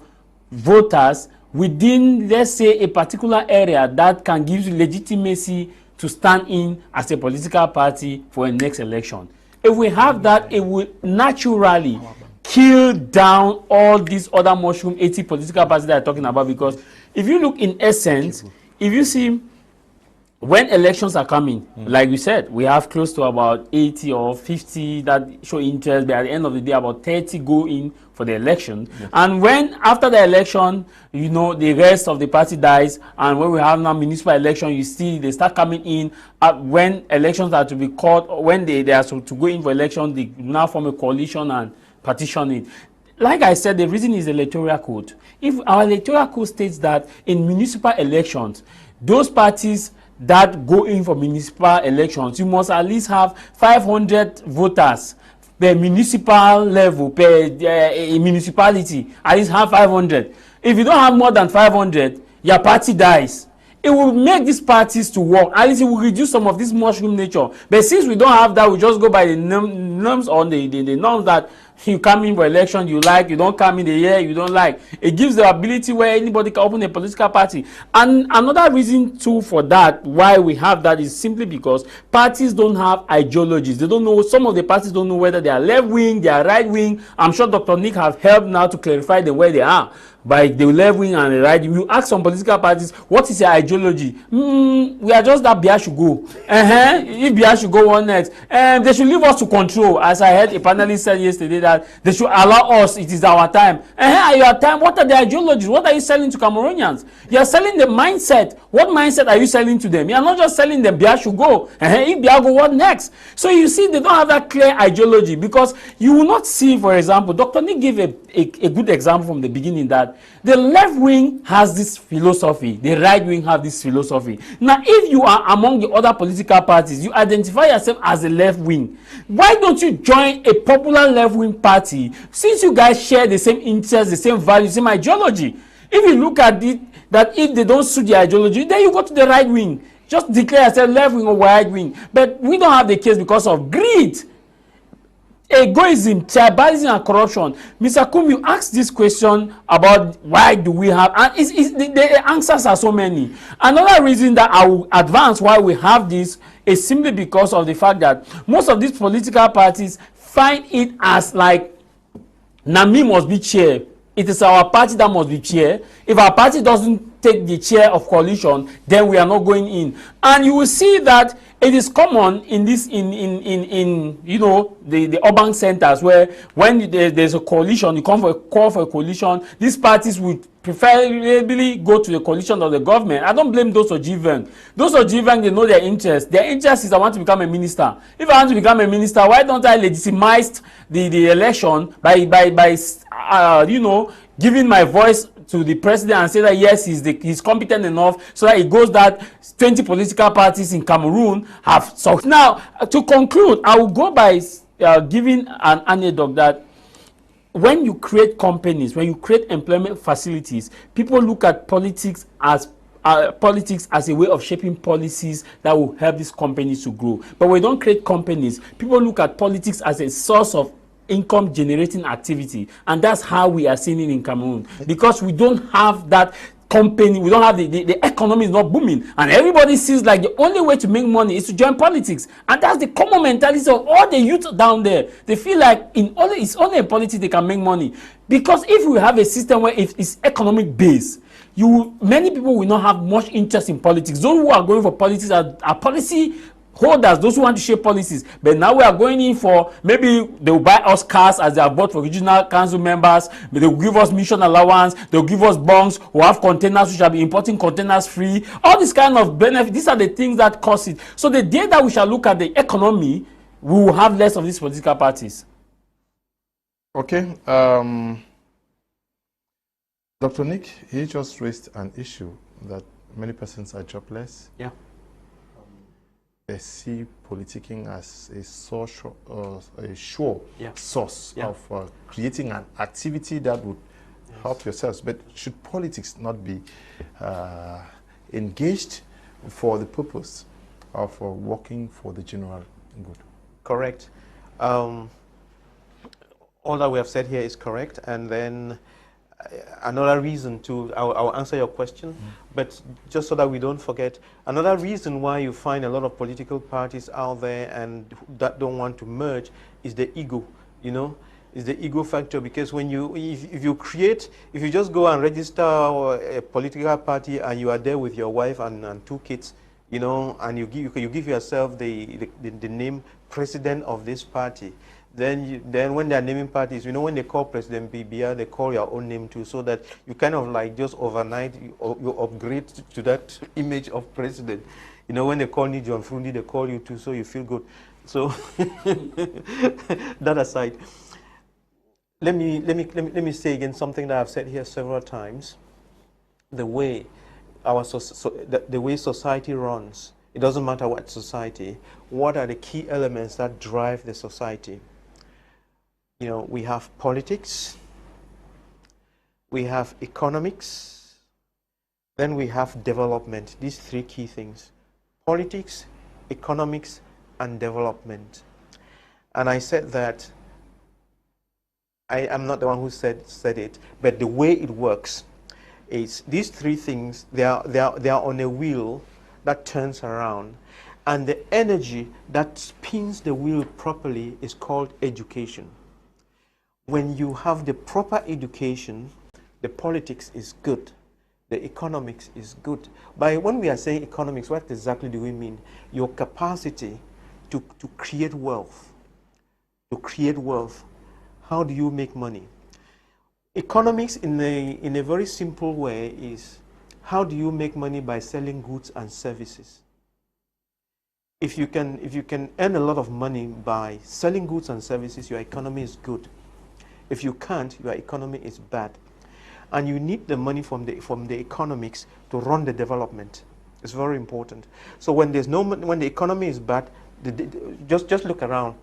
voters within, let's say, a particular area that can give you legitimacy to stand in as a political party for a next election. If we have that, it will naturally kill down all these other mushroom 80 political parties that I'm talking about. Because if you look in essence, if you see when elections are coming, like we said, we have close to about 80 or 50 that show interest, but at the end of the day, about 30 go in for the election. And when after the election, you know, the rest of the party dies, and when we have now municipal election, you see they start coming in. When elections are to be called, when they are to go in for election, they now form a coalition and partition it. Like I said, the reason is the electoral code. If our electoral code states that in municipal elections, those parties that go in for municipal elections, you must at least have 500 voters per municipal level, per municipality, at least have 500. If you don't have more than 500, your party dies. It will make these parties to work. At least it will reduce some of this mushroom nature. But since we don't have that, we just go by the norms on the norms that you come in for election, you like, you don't come in the year, you don't like. It gives the ability where anybody can open a political party. And another reason too for that, why we have that, is simply because parties don't have ideologies. They don't know, some of the parties don't know whether they are left wing, they are right wing. I'm sure Dr. Nick have helped now to clarify them where they are. By the left wing and the right wing, you ask some political parties, what is your ideology? We are just that Bia should go. If Bia should go on next, they should leave us to control. As I heard a panelist said yesterday, that they should allow us, it is our time. At your time, what are the ideologies? What are you selling to Cameroonians? You are selling the mindset. What mindset are you selling to them? You are not just selling them Bia should go. If Bia go, what next? So you see, they don't have that clear ideology, because you will not see, for example, Dr. Nick gave a good example from the beginning, that the left wing has this philosophy, the right wing have this philosophy. Now, if you are among the other political parties, you identify yourself as a left wing, why don't you join a popular left wing party, since you guys share the same interests, the same values, same ideology? If you look at it, that if they don't suit the ideology, then you go to the right wing. Just declare yourself left wing or right wing. But we don't have the case because of greed, egoism, tribalism, and corruption. Mr. Kum, you asked this question about why do we have, and the answers are so many. Another reason that I will advance why we have this is simply because of the fact that most of these political parties find it as like, Nami must be chair. It is our party that must be chair. If our party doesn't take the chair of coalition, then we are not going in. And you will see that it is common in this, in you know, the urban centers, where when there's a coalition, you come for a call for a coalition, these parties would preferably go to the coalition of the government. I don't blame those of GVN. Those of GVN, they know their interest. Their interest is, I want to become a minister. If I want to become a minister, why don't I legitimize the election by you know, giving my voice to the president and say that yes, he's competent enough, so that it goes that 20 political parties in Cameroon have succeeded. Now, to conclude, I will go by giving an anecdote that when you create companies, when you create employment facilities, people look at politics as a way of shaping policies that will help these companies to grow. But when we don't create companies, people look at politics as a source of income generating activity, and that's how we are seeing it in Cameroon, because we don't have that company, we don't have the economy is not booming, and everybody sees like the only way to make money is to join politics, and that's the common mentality of all the youth down there. They feel like it's only in politics they can make money, because if we have a system where it's economic based, many people will not have much interest in politics. Those who are going for politics are policy holders, those who want to shape policies. But now we are going in for, maybe they will buy us cars as they have bought for regional council members, but they will give us mission allowance, they will give us bonds, we'll have containers, we shall be importing containers free. All these kind of benefits, these are the things that cause it. So the day that we shall look at the economy, we will have less of these political parties. Okay. Dr. Nick, he just raised an issue that many persons are jobless. Yeah. They see politicking as a sure Yeah. source Yeah. of creating an activity that would help yourselves. But should politics not be engaged for the purpose of working for the general good? Correct. All that we have said here is correct. And then another reason to, I'll answer your question, but just so that we don't forget, another reason why you find a lot of political parties out there and that don't want to merge is the ego, you know, is the ego factor. Because when you, if you just go and register a political party and you are there with your wife and 2 kids, you know, and you give yourself the name president of this party, then when they are naming parties, you know, when they call President Bibia, they call your own name too, so that you kind of like just overnight you upgrade to that image of president. You know, when they call me John Frundi, they call you too, so you feel good. So that aside, let me say again something that I've said here several times. The way the way society runs, it doesn't matter what society, what are the key elements that drive the society? You know, we have politics, we have economics, then we have development. These 3 key things: politics, economics, and development. And I said that I am not the one who said it, but the way it works is these 3 things, they are on a wheel that turns around, and the energy that spins the wheel properly is called education. When you have the proper education, the politics is good, the economics is good. When we are saying economics, what exactly do we mean? Your capacity to create wealth. To create wealth. How do you make money? Economics in a very simple way is, how do you make money? By selling goods and services. If you can earn a lot of money by selling goods and services, your economy is good. If you can't, your economy is bad. And you need the money from the economics to run the development. It's very important. So when the economy is bad, just look around.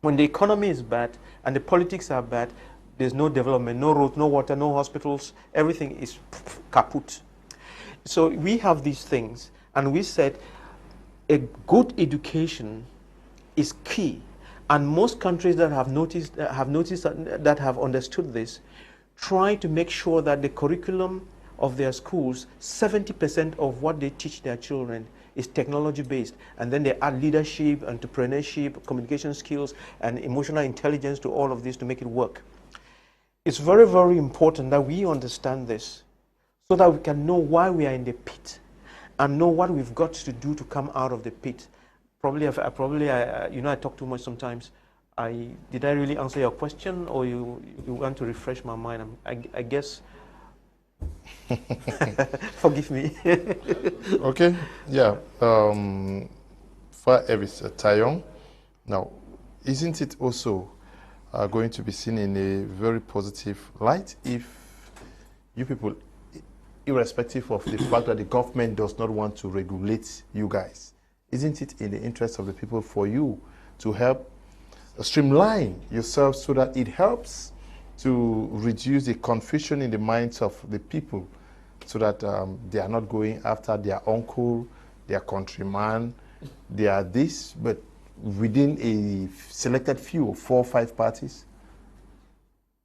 When the economy is bad and the politics are bad, there's no development, no roads, no water, no hospitals, everything is kaput. So we have these things, and we said a good education is key. And most countries that have understood this, try to make sure that the curriculum of their schools, 70% of what they teach their children is technology-based. And then they add leadership, entrepreneurship, communication skills, and emotional intelligence to all of this to make it work. It's very, very important that we understand this so that we can know why we are in the pit and know what we've got to do to come out of the pit. Probably, you know, I talk too much sometimes. Did I really answer your question, or you want to refresh my mind? I guess. Forgive me. Okay, yeah. For Elvis Tayong, now, isn't it also going to be seen in a very positive light if you people, irrespective of the fact that the government does not want to regulate you guys, isn't it in the interest of the people for you to help streamline yourself so that it helps to reduce the confusion in the minds of the people, so that they are not going after their uncle, their countryman, they are this, but within a selected few, 4 or 5 parties?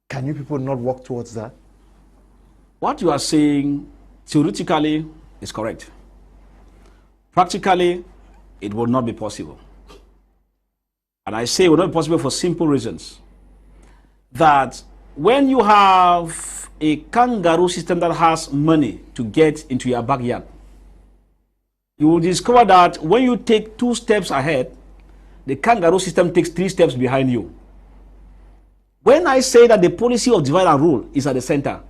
Can you people not work towards that? What you are saying theoretically is correct. Practically, it will not be possible. And I say it will not be possible for simple reasons. That when you have a kangaroo system that has money to get into your backyard, you will discover that when you take 2 steps ahead, the kangaroo system takes 3 steps behind you. When I say that the policy of divide and rule is at the center,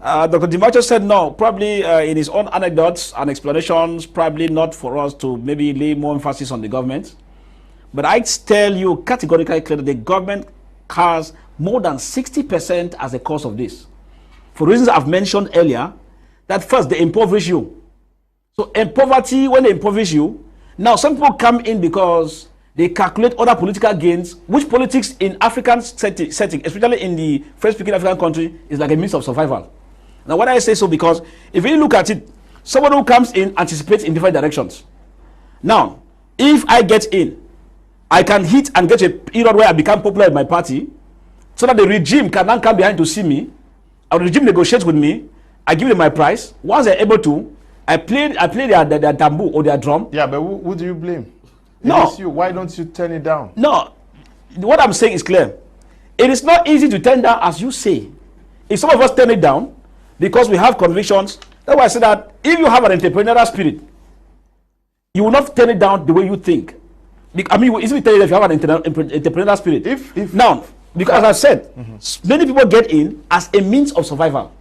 Dr. Ndimancho said no, probably in his own anecdotes and explanations, probably not for us to maybe lay more emphasis on the government. But I tell you categorically clear that the government has more than 60% as a cause of this. for reasons I've mentioned earlier, that first, they impoverish you. So in poverty, when they impoverish you, now some people come in because they calculate other political gains, which politics in African setting, especially in the French-speaking African country, is like a means of survival. Now, why do I say so? Because if you look at it, someone who comes in anticipates in different directions. Now, if I get in, I can hit and get a period where I become popular in my party, so that the regime can then come behind to see me, or the regime negotiates with me, I give them my price. Once they're able to, I play their tambour or their drum. Yeah, but who do you blame? No. It is you. Why don't you turn it down? No. What I'm saying is clear. It is not easy to turn down as you say. If some of us turn it down because we have convictions, that's why I say that if you have an entrepreneurial spirit, you will not turn it down the way you think. I mean, it's easy to tell you if you have an entrepreneurial spirit. If now, because as I said, many people get in as a means of survival,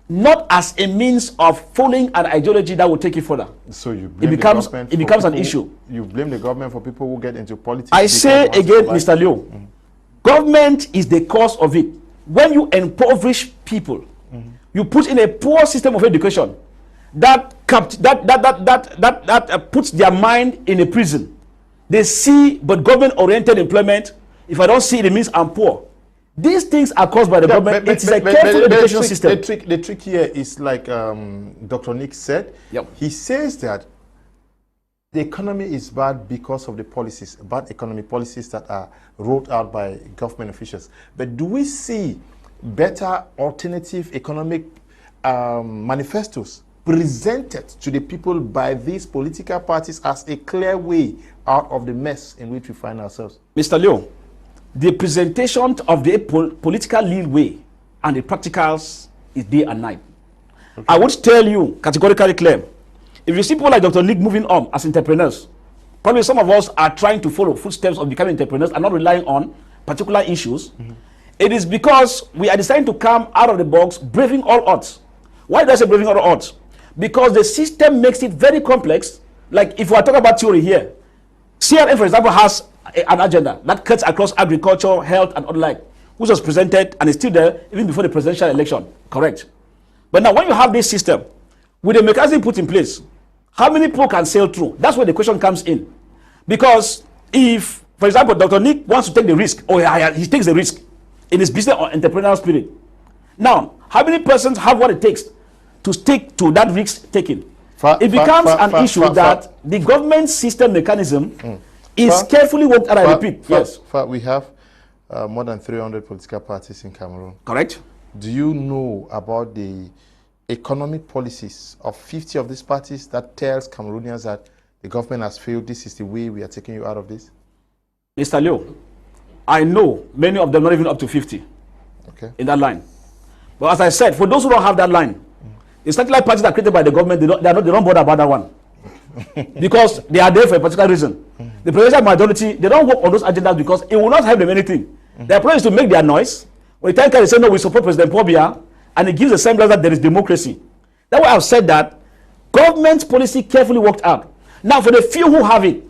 not as a means of following an ideology that will take you further. So you blame it becomes an issue. You blame the government for people who get into politics. I say again, Mr. Leo, government is the cause of it. When you impoverish people, you put in a poor system of education that puts their mind in a prison. They see but government-oriented employment. If I don't see it, it means I'm poor. These things are caused by the government. It is a careful education system. The trick here is like Dr. Nick said. Yep. He says that the economy is bad because of the policies, bad economic policies that are rolled out by government officials. But do we see better alternative economic manifestos presented to the people by these political parties as a clear way out of the mess in which we find ourselves? Mr. Leo, the presentation of the political leeway and the practicals is day and night. Okay. I would tell you categorically clear, if you see people like Dr. Nick moving on as entrepreneurs, probably some of us are trying to follow footsteps of becoming entrepreneurs and not relying on particular issues. It is because we are deciding to come out of the box, braving all odds. Why do I say braving all odds? Because the system makes it very complex. Like if we are talking about theory here, CRM, for example, has an agenda that cuts across agriculture, health, and all like, which was presented and is still there even before the presidential election. Correct. But now when you have this system, with the mechanism put in place, how many people can sail through? That's where the question comes in. Because if, for example, Dr. Nick wants to take the risk, or he takes the risk in his business or entrepreneurial spirit. Now, how many persons have what it takes to stick to that risk taking? It becomes an issue that the government system mechanism is carefully worked out. I repeat. Yes. We have more than 300 political parties in Cameroon. Correct. Do you know about the economic policies of 50 of these parties that tells Cameroonians that the government has failed? This is the way we are taking you out of this? Mr. Leo, I know many of them not even up to 50 in that line. But as I said, for those who don't have that line, the satellite parties that are created by the government, they don't bother about that one. Because they are there for a particular reason. The presidential majority, they don't work on those agendas because it will not help them anything. Their plan is to make their noise. When the time comes, they say, no, we support President Paul Biya, and it gives a semblance that there is democracy. That's why I've said that government policy carefully worked out. Now, for the few who have it,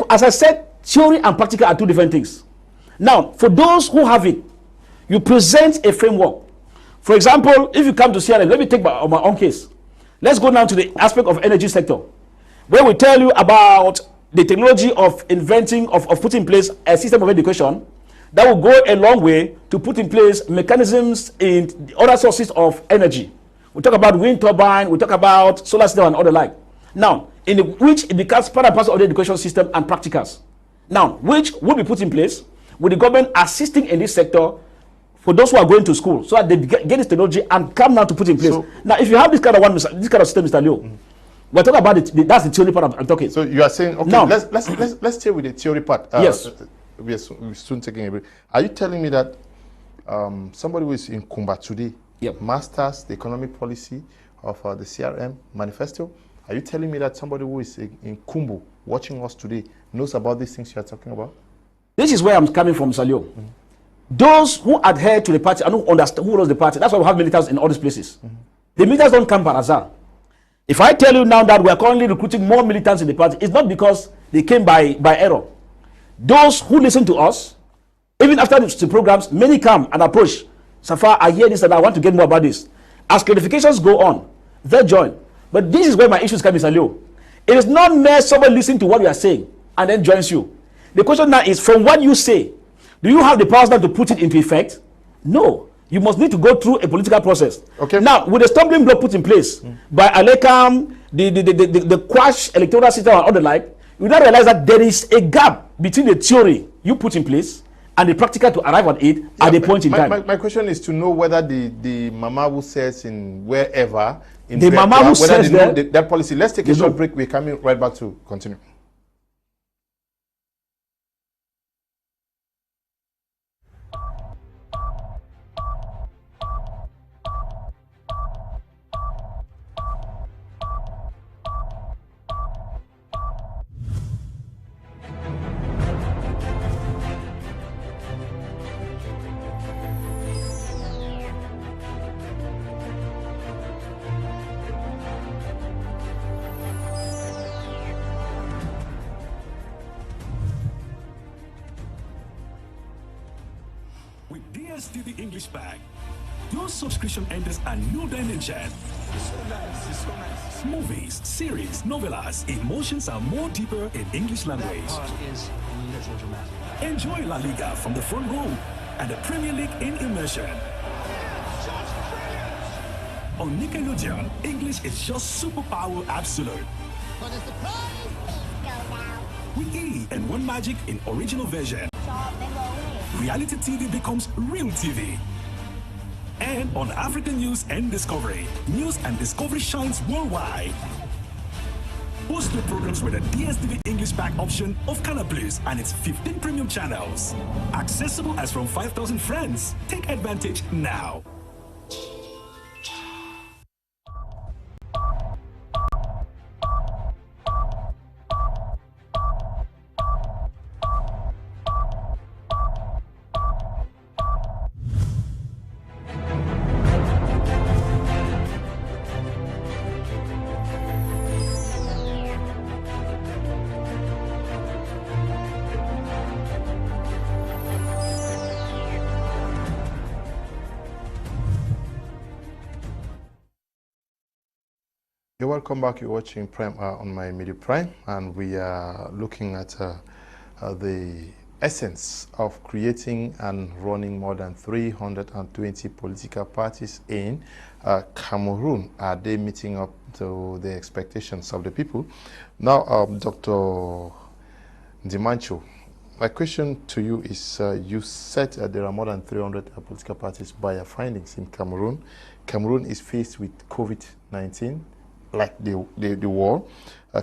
as I said, theory and practical are two different things. Now, for those who have it, you present a framework. For example, if you come to CRM, let me take my own case. Let's go now to the aspect of energy sector, where we tell you about the technology of inventing, of putting in place a system of education that will go a long way to put in place mechanisms in other sources of energy. We talk about wind turbine, we talk about solar system and other like. Now, which it becomes part and parcel of the education system and practicals. Now, which will be put in place with the government assisting in this sector for those who are going to school, so that they get this technology and come now to put in place. So, now, if you have this kind of system, Mr. Leo, we're talking about it. That's the theory part I'm talking. So you are saying, okay, now, let's stay with the theory part. Yes. We're soon taking a break. Are you telling me that somebody who is in Kumba today masters the economic policy of the CRM manifesto? Are you telling me that somebody who is in Kumbu watching us today knows about these things you are talking about? This is where I'm coming from, Salio. Those who adhere to the party and who understand who runs the party, that's why we have militants in all these places. The militants don't come par hasard. If I tell you now that we are currently recruiting more militants in the party, it's not because they came by error. Those who listen to us, even after the programs, many come and approach. Safar, I hear this and I want to get more about this. As clarifications go on, they join. But this is where my issues come, Mr. Leo. It is not mere someone listening to what you are saying and then joins you. The question now is, from what you say, do you have the powers now to put it into effect? No. You must need to go through a political process. Okay. Now, with the stumbling block put in place by Alekam, the quash electoral system and all the like, you now realize that there is a gap between the theory you put in place and the practical to arrive at it at the point in time. My question is to know whether the mama who says in wherever, in the mama who says that policy. Let's take a short break. We're coming right back to continue. DSTV English Bag. Your subscription enters a new dimension. It's so nice. It's so nice. Movies, series, novellas, emotions are more deeper in English language. That part is a little dramatic. Enjoy La Liga from the front row and the Premier League in immersion. On Nick Ngwanyam, English is just superpower absolute. For the surprise, go now. With E and One Magic in original version. Reality TV becomes real TV. And on African News and Discovery, News and Discovery shines worldwide. Post your programs with a DSTV English Pack option of Canal Plus and its 15 premium channels. Accessible as from 5,000 friends. Take advantage now. You're welcome back. You're watching Prime on My Media Prime, and we are looking at the essence of creating and running more than 320 political parties in Cameroon. Are they meeting up to the expectations of the people? Now, Dr. Ndimancho, my question to you is, you said there are more than 300 political parties by your findings in Cameroon. Cameroon is faced with COVID-19. Like the war.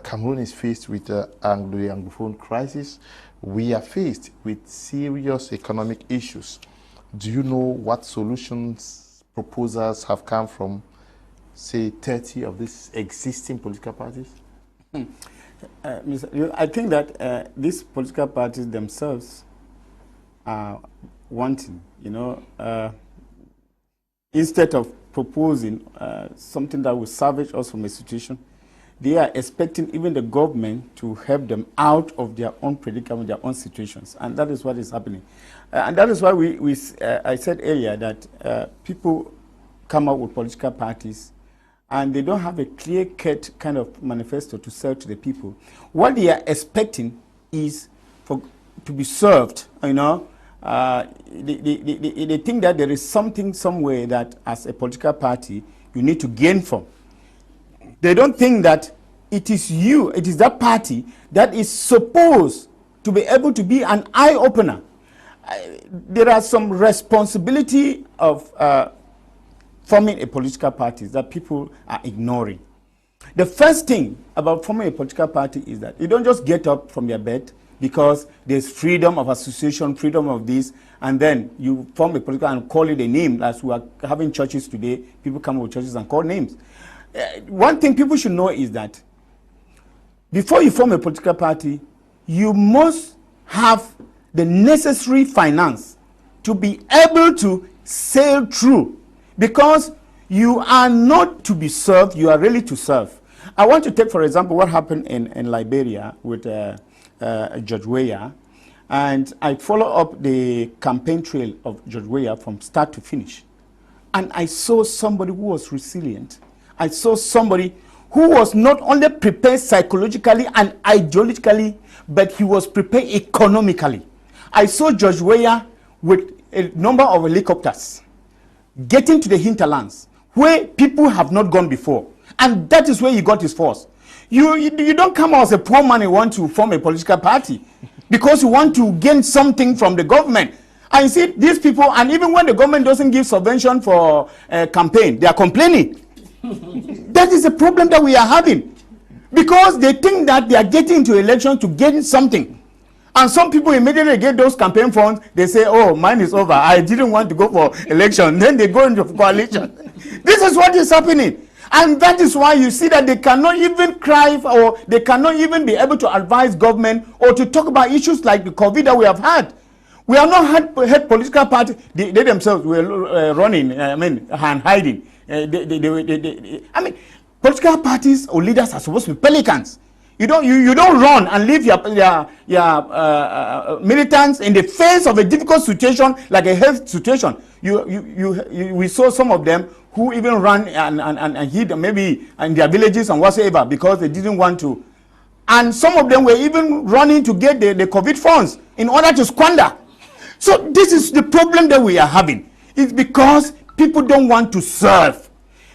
Cameroon is faced with the Anglophone crisis. We are faced with serious economic issues. Do you know what solutions proposals have come from, say, 30 of these existing political parties? I think that these political parties themselves are wanting, instead of proposing something that will salvage us from a situation, they are expecting even the government to help them out of their own predicament, their own situations, and that is what is happening. And that is why I said earlier that people come out with political parties and they don't have a clear-cut kind of manifesto to sell to the people. What they are expecting is to be served, They think that there is something somewhere that as a political party you need to gain from. They don't think that it is that party that is supposed to be able to be an eye-opener. There are some responsibility of forming a political party that people are ignoring. The first thing about forming a political party is that you don't just get up from your bed because there's freedom of association, freedom of this, and then you form a political and call it a name. As we are having churches today, people come with churches and call names. One thing people should know is that before you form a political party, you must have the necessary finance to be able to sail through, because you are not to be served, you are really to serve. I want to take, for example, what happened in Liberia with George Weah, and I follow up the campaign trail of George Weah from start to finish. And I saw somebody who was resilient. I saw somebody who was not only prepared psychologically and ideologically, but he was prepared economically. I saw George Weah with a number of helicopters getting to the hinterlands where people have not gone before. And that is where he got his force. You don't come out as a poor man and want to form a political party because you want to gain something from the government. And you see, these people, and even when the government doesn't give subvention for a campaign, they are complaining. That is the problem that we are having. Because they think that they are getting into election to gain something. And some people immediately get those campaign funds, they say, oh, mine is over. I didn't want to go for election. Then they go into coalition. This is what is happening. And that is why you see that they cannot even cry or they cannot even be able to advise government or to talk about issues like the COVID that we have had. We have not had political parties. They themselves were running, and hiding. I mean, political parties or leaders are supposed to be pelicans. You don't run and leave your militants in the face of a difficult situation like a health situation. We saw some of them who even ran and hid maybe in their villages and whatsoever because they didn't want to. And some of them were even running to get the COVID funds in order to squander. So this is the problem that we are having. It's because people don't want to serve.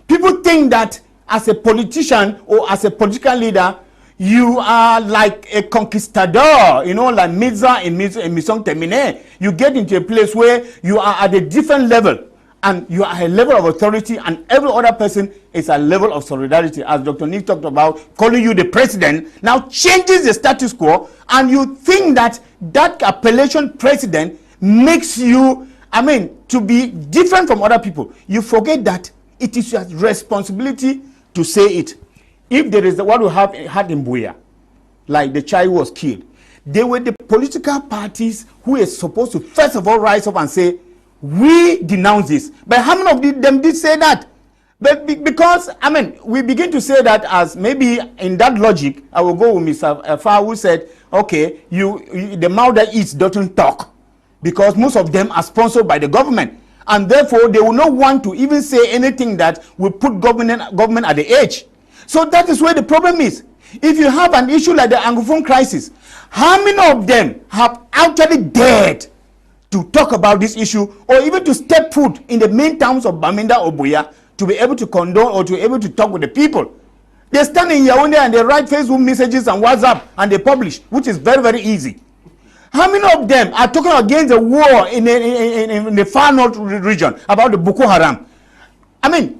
People think that as a politician or as a political leader, you are like a conquistador, like Mirza in Mission Termine. You get into a place where you are at a different level and you are a level of authority and every other person is a level of solidarity. As Dr. Nick talked about, calling you the president now changes the status quo, and you think that that appellation president makes you, to be different from other people. You forget that it is your responsibility to say it. If there is what we have had in Buea, like the child who was killed, they were the political parties who are supposed to first of all rise up and say, we denounce this. But how many of them did say that? But because, we begin to say that as maybe in that logic, I will go with Mr. Far who said, okay, the mouth that eats doesn't talk. Because most of them are sponsored by the government. And therefore, they will not want to even say anything that will put government at the edge. So that is where the problem is. If you have an issue like the Anglophone crisis, how many of them have actually dared to talk about this issue or even to step foot in the main towns of Bamenda or Buea to be able to condone or to be able to talk with the people? They stand in Yaoundé and they write Facebook messages and WhatsApp and they publish, which is very, very easy. How many of them are talking against the war in the far north region about the Boko Haram?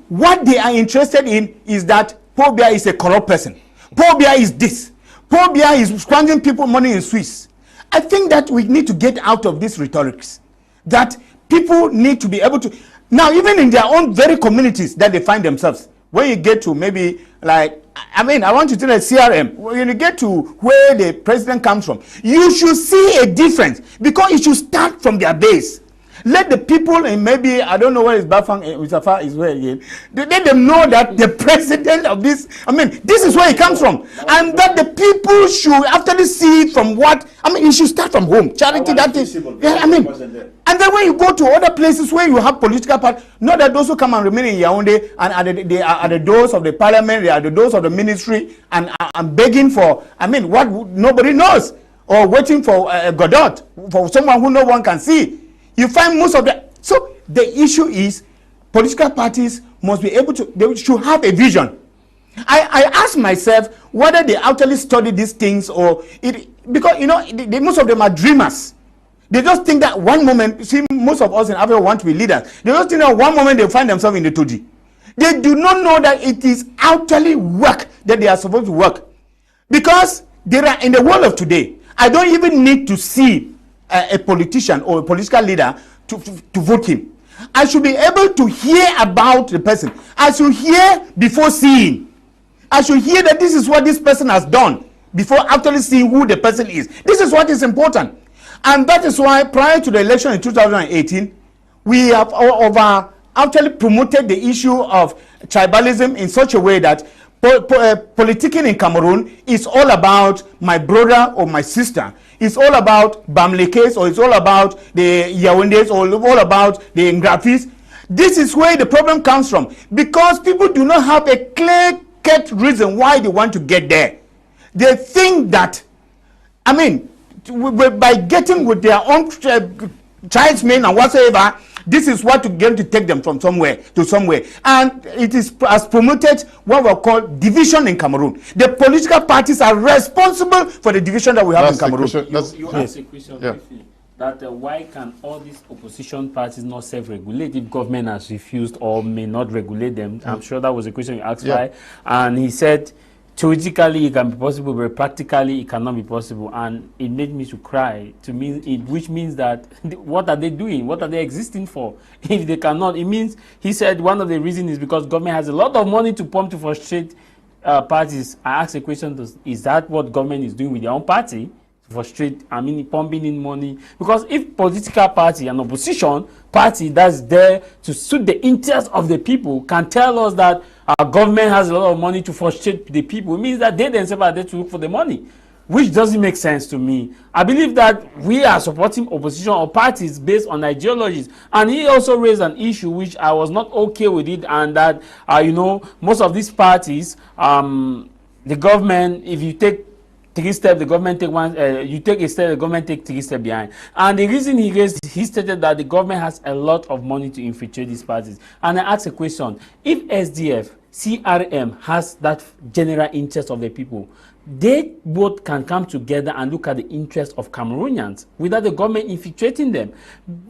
What they are interested in is that Paul Biya is a corrupt person. Paul Biya is this. Paul Biya is squandering people money in Swiss. I think that we need to get out of these rhetorics. That people need to be able to, now even in their own very communities that they find themselves, when you get to maybe like, I want you to tell a CRM, when you get to where the president comes from, you should see a difference because it should start from their base. Let the people in maybe, I don't know where is Bafang, Mustafa is where again, let them know that the president of this, this is where it comes from. And that the people should actually see from what, it should start from home. Charity, that is, yeah, and then when you go to other places where you have political parties, not that those who come and remain in Yaoundé and they are at the doors of the parliament, they are at the doors of the ministry and begging for, what nobody knows, or waiting for Godot, for someone who no one can see. You find most of the, so the issue is political parties must be able to, they should have a vision. I ask myself whether they actually study these things or because most of them are dreamers. They just think that one moment, see, most of us in Africa want to be leaders. They just think that one moment they find themselves in the 2D. They do not know that it is actually work that they are supposed to work. Because there are, in the world of today, I don't even need to see a politician or a political leader to vote him. I should be able to hear about the person. I should hear before seeing. I should hear that this is what this person has done before actually seeing who the person is. This is what is important. And that is why prior to the election in 2018, we have actually promoted the issue of tribalism in such a way that politicking in Cameroon is all about my brother or my sister. It's all about Bamlekes, or it's all about the Yaoundés, or all about the Ngrafis. This is where the problem comes from, because people do not have a clear-cut reason why they want to get there. They think that, I mean, by getting with their own tribesmen and whatsoever, this is what going to take them from somewhere to somewhere. And it is as promoted what we call division in Cameroon. The political parties are responsible for the division that we have in Cameroon. You asked a question briefly, that why can all these opposition parties not self-regulate if government has refused or may not regulate them? I'm sure that was a question you asked by. And he said, theoretically it can be possible, but practically it cannot be possible. And it made me to cry, which means that what are they doing? What are they existing for? If they cannot, it means, he said one of the reasons is because government has a lot of money to pump to frustrate parties. I asked a question, is that what government is doing with their own party? Frustrate, I mean, pumping in money? Because if political party and opposition party that's there to suit the interests of the people can tell us that our government has a lot of money to frustrate the people, it means that they themselves are there to look for the money, which doesn't make sense to me. I believe that we are supporting opposition or parties based on ideologies. And he also raised an issue which I was not okay with it, and that, you know, most of these parties, the government, if you take 3 steps, the government take one, you take a step, the government take 3 steps behind. And the reason he raised, he stated that the government has a lot of money to infiltrate these parties. And I asked a question, if SDF, CRM has that general interest of the people, they both can come together and look at the interest of Cameroonians without the government infiltrating them,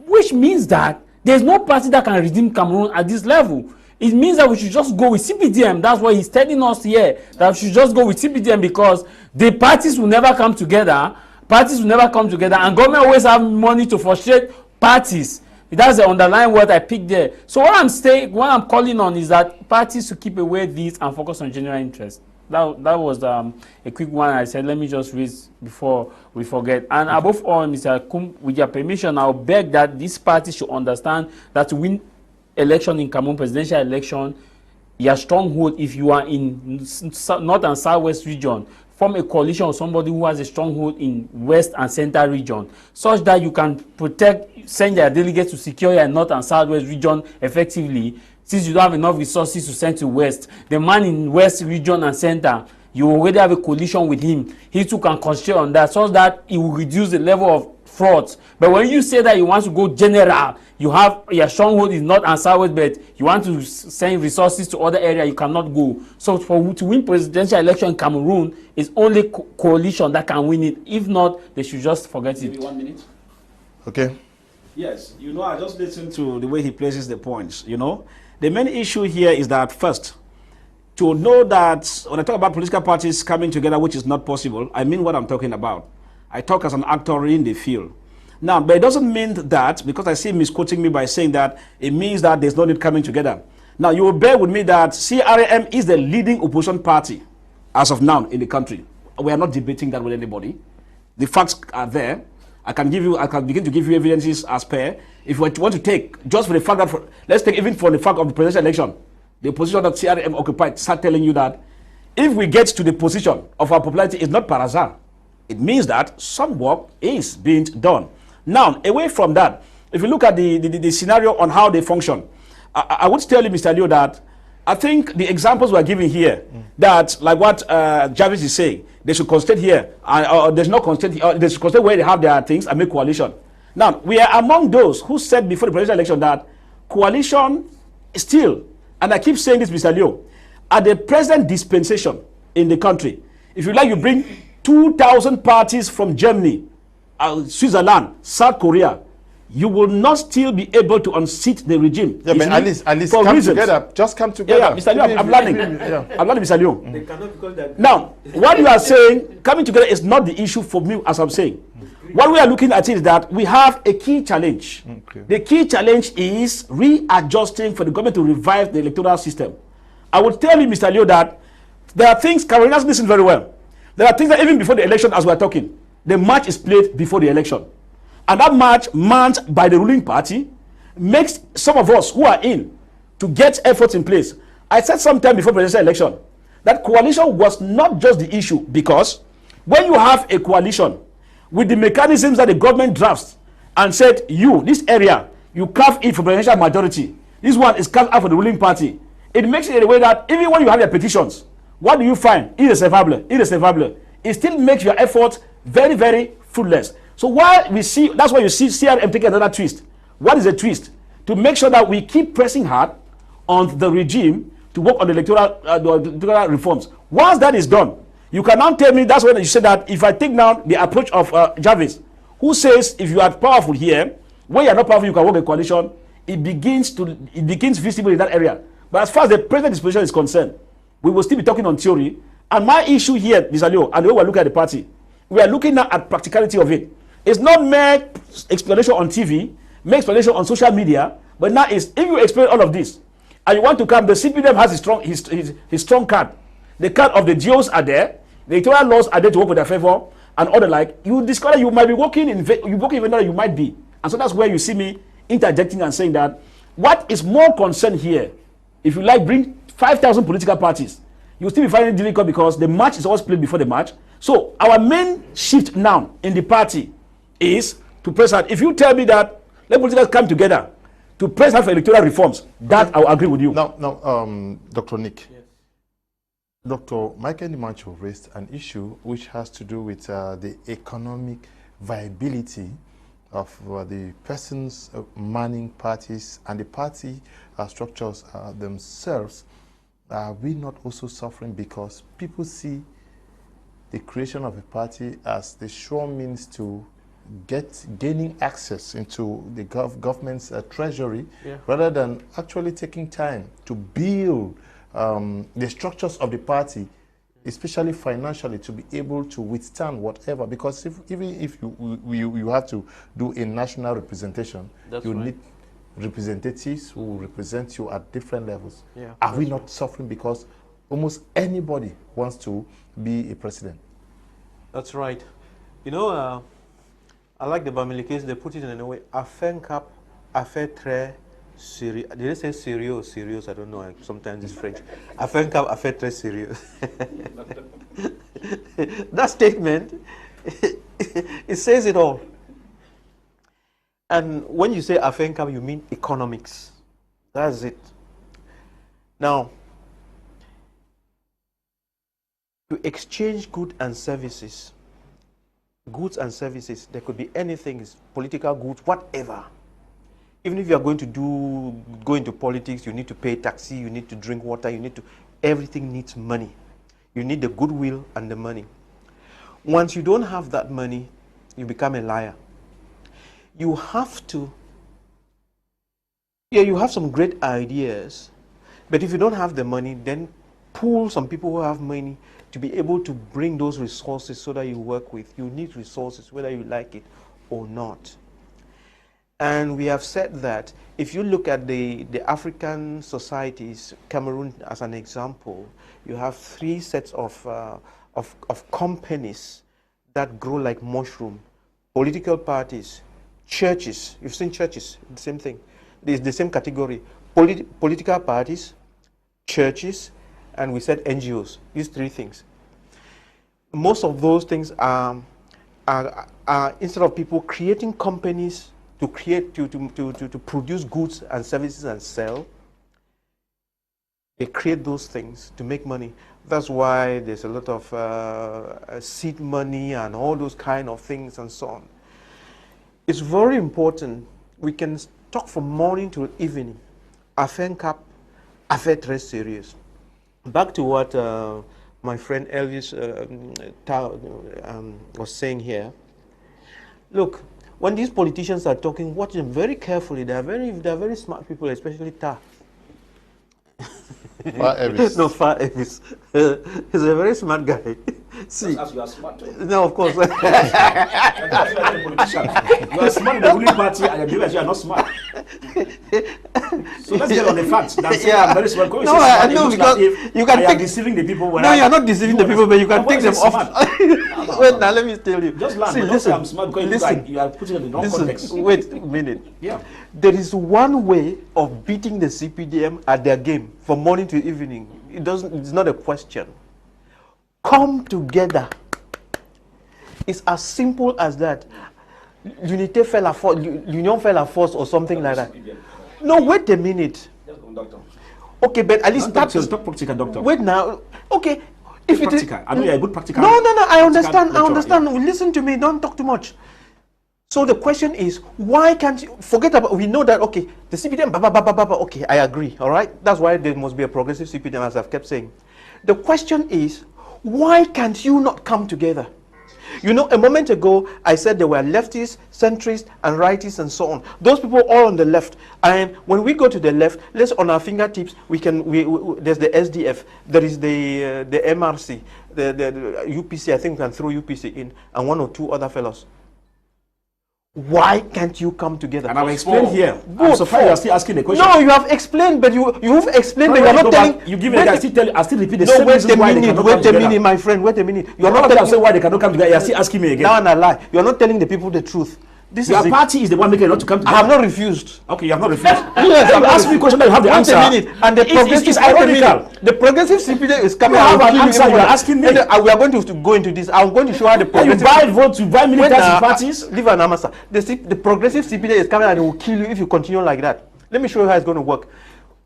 which means that there's no party that can redeem Cameroon at this level. It means that we should just go with CPDM. That's why he's telling us here that we should just go with CPDM, because the parties will never come together. Parties will never come together, and government always have money to frustrate parties. That's the underlying word I picked there. So what I'm calling on is that parties to keep away these and focus on general interest. That was a quick one I said, let me just raise before we forget. And above all, Mr. Kum, with your permission, I'll beg that these parties should understand that to win election in Cameroon, presidential election, your stronghold, if you are in north and southwest region, form a coalition with somebody who has a stronghold in west and center region, such that you can send your delegates to secure your north and southwest region effectively. Since you don't have enough resources to send to west, the man in west region and center, you already have a coalition with him. He too can concentrate on that, so that it will reduce the level of frauds. But when you say that you want to go general, you have your stronghold is north and southwest, but you want to send resources to other areas, you cannot go. So to win presidential election in Cameroon, is only coalition that can win it. If not, they should just forget it. Maybe 1 minute. Okay. Yes, you know, I just listened to the way he places the points. You know, the main issue here is that, first, to know that when I talk about political parties coming together, which is not possible, I mean what I'm talking about. I talk as an actor in the field. Now, but it doesn't mean that, because I see him misquoting me by saying that, it means that there's no need coming together. Now, you will bear with me that CRM is the leading opposition party as of now in the country. We are not debating that with anybody. The facts are there. I can begin to give you evidences as per. If we want to take, just for the fact that, let's take even for the fact of the presidential election, the position that CRM occupied, start telling you that if we get to the position of our popularity is not par hasard, it means that some work is being done. Now, away from that, if you look at the scenario on how they function, I would tell you, Mr. Leo, that I think the examples we're giving here, that like what Javis is saying, they should concentrate here, or there's no concentrate, they should concentrate where they have their things and make coalition. Now, we are among those who said before the presidential election that coalition is still, and I keep saying this, Mr. Leo, at the present dispensation in the country, if you like, you bring 2,000 parties from Germany, Switzerland, South Korea, you will not still be able to unseat the regime. Yeah, but at least come reasons. Together. Just come together. Yeah, Mr. Leo, I'm learning. I'm learning, Mr. Leo. They cannot, because they are now, what you are saying, coming together is not the issue for me, as I'm saying. What we are looking at is that we have a key challenge. Okay. The key challenge is readjusting for the government to revive the electoral system. I would tell you, Mr. Leo, that there are things, Carolinas listen very well. There are things that even before the election, as we're talking, the match is played before the election. And that match, manned by the ruling party, makes some of us who are in to get efforts in place. I said sometime before the presidential election that coalition was not just the issue, because when you have a coalition with the mechanisms that the government drafts and said, you, this area, you carve it for presidential majority, This one is cast out for the ruling party. It makes it in a way that even when you have your petitions, what do you find? Irrecevable. It still makes your effort very, very fruitless. So while we see, that's why you see CRM taking another twist. What is a twist? To make sure that we keep pressing hard on the regime to work on the electoral reforms. Once that is done, you can now tell me, that's when you say that if I take now the approach of Javis, who says if you are powerful here, when you are not powerful, you can work a coalition, it begins visible in that area. But as far as the present disposition is concerned, we will still be talking on theory. And my issue here, Mr. Leo, and the way we're looking at the party, we are looking now at practicality of it. It's not mere explanation on TV, mere explanation on social media, but now is, if you explain all of this, and you want to come, the CPDM has his strong card. The card of the GOs are there, the electoral laws are there to work with their favor, and all the like. You discover you might be working even though you might be. And so that's where you see me interjecting and saying that what is more concerned here, if you like, bring 5,000 political parties, you'll still be finding it difficult because the match is always played before the match. So our main shift now in the party is to press out. If you tell me that let politicians come together to press out for electoral reforms, that I will agree with you. Now, Dr. Nick, yes. Dr. Michael Ndimancho raised an issue which has to do with the economic viability of the persons manning parties and the party structures themselves. Are we not also suffering because people see the creation of a party as the sure means to gaining access into the government's treasury, rather than actually taking time to build the structures of the party, especially financially, to be able to withstand whatever? Because even if you have to do a national representation, you need representatives who will represent you at different levels. Are we not suffering because almost anybody wants to be a president? That's right. You know, I like the Bamili case. They put it in a way. Affaire cap, affaire très sérieux. Did they say sérieux or serious? I don't know. Sometimes it's French. Affaire cap, affaire très sérieux. That statement, it says it all. And when you say affaire cap, you mean economics. That's it. Now, to exchange goods and services, there could be anything, political goods, whatever. Even if you are going to go into politics, you need to pay taxi, you need to drink water, everything needs money. You need the goodwill and the money. Once you don't have that money, you become a liar. You have to, you have some great ideas, but if you don't have the money, then pull some people who have money to be able to bring those resources so that you work with. You need resources, whether you like it or not. And we have said that if you look at the African societies, Cameroon as an example, you have 3 sets of companies that grow like mushroom. Political parties, churches, you've seen churches, the same thing. It's the same category. Political parties, churches, and we said NGOs, these 3 things. Most of those things are instead of people creating companies to produce goods and services and sell, they create those things to make money. That's why there's a lot of seed money and all those kind of things and so on. It's very important. We can talk from morning to evening. Affaire cap, affaire très sérieux. Back to what my friend Elvis was saying here. Look, when these politicians are talking, watch them very carefully. They're very smart people, especially Ta. Far Elvis. No, Far Elvis. He's a very smart guy. See, as you are smart too. No, of course. You are smart in the ruling party, and you are not smart. So let's get on the facts. I'm very smart. No, I know, because you can take deceiving the people. No, you are not deceiving the people, but you can take them off. Wait, now let me tell you. Just learn. See, listen, I'm smart because you are putting it in the wrong context. Wait a minute. Yeah. There is one way of beating the CPDM at their game from morning to evening. It's not a question. Come together. It's as simple as that. L'union fait la force or something like that. No, wait a minute. Doctor. Okay, but at least Talk practical, doctor. Wait now. Okay, if it is practical. I know you're a good practical. No, no, no. I understand. I lecturer, understand. Listen to me. Don't talk too much. So the question is, why can't you forget about? We know that okay, the CPDM. Okay, I agree. All right, that's why there must be a progressive CPDM, as I've kept saying. The question is, why can't you not come together? You know, a moment ago, I said there were leftists, centrists, and rightists, and so on. Those people all on the left. And when we go to the left, let's on our fingertips, there's the SDF, there is the MRC, the UPC, I think we can throw UPC in, and one or two other fellows. Why can't you come together? And I've explained here. I'm surprised you're still asking the question. No, you have explained, but you've explained, but you're not telling. You give me I still repeat the same reason why they cannot come together. Wait a minute, my friend. Wait a minute. You're not telling me why they cannot come together. You're still asking me again. Now and I lie. You're not telling the people the truth. Your party is the one making it not to come together. I have not refused. Okay, you have not refused. Yes, I'm asking you a question that you have the answer. Wait a minute. And the progressive ironical. The progressive CPJ is coming. You have an answer. You are asking me. We are going to go into this. I'm going to show how the progressive. You buy votes, you buy militants in parties. Leave an answer. The progressive CPJ is coming and it will kill you if you continue like that. Let me show you how it's going to work.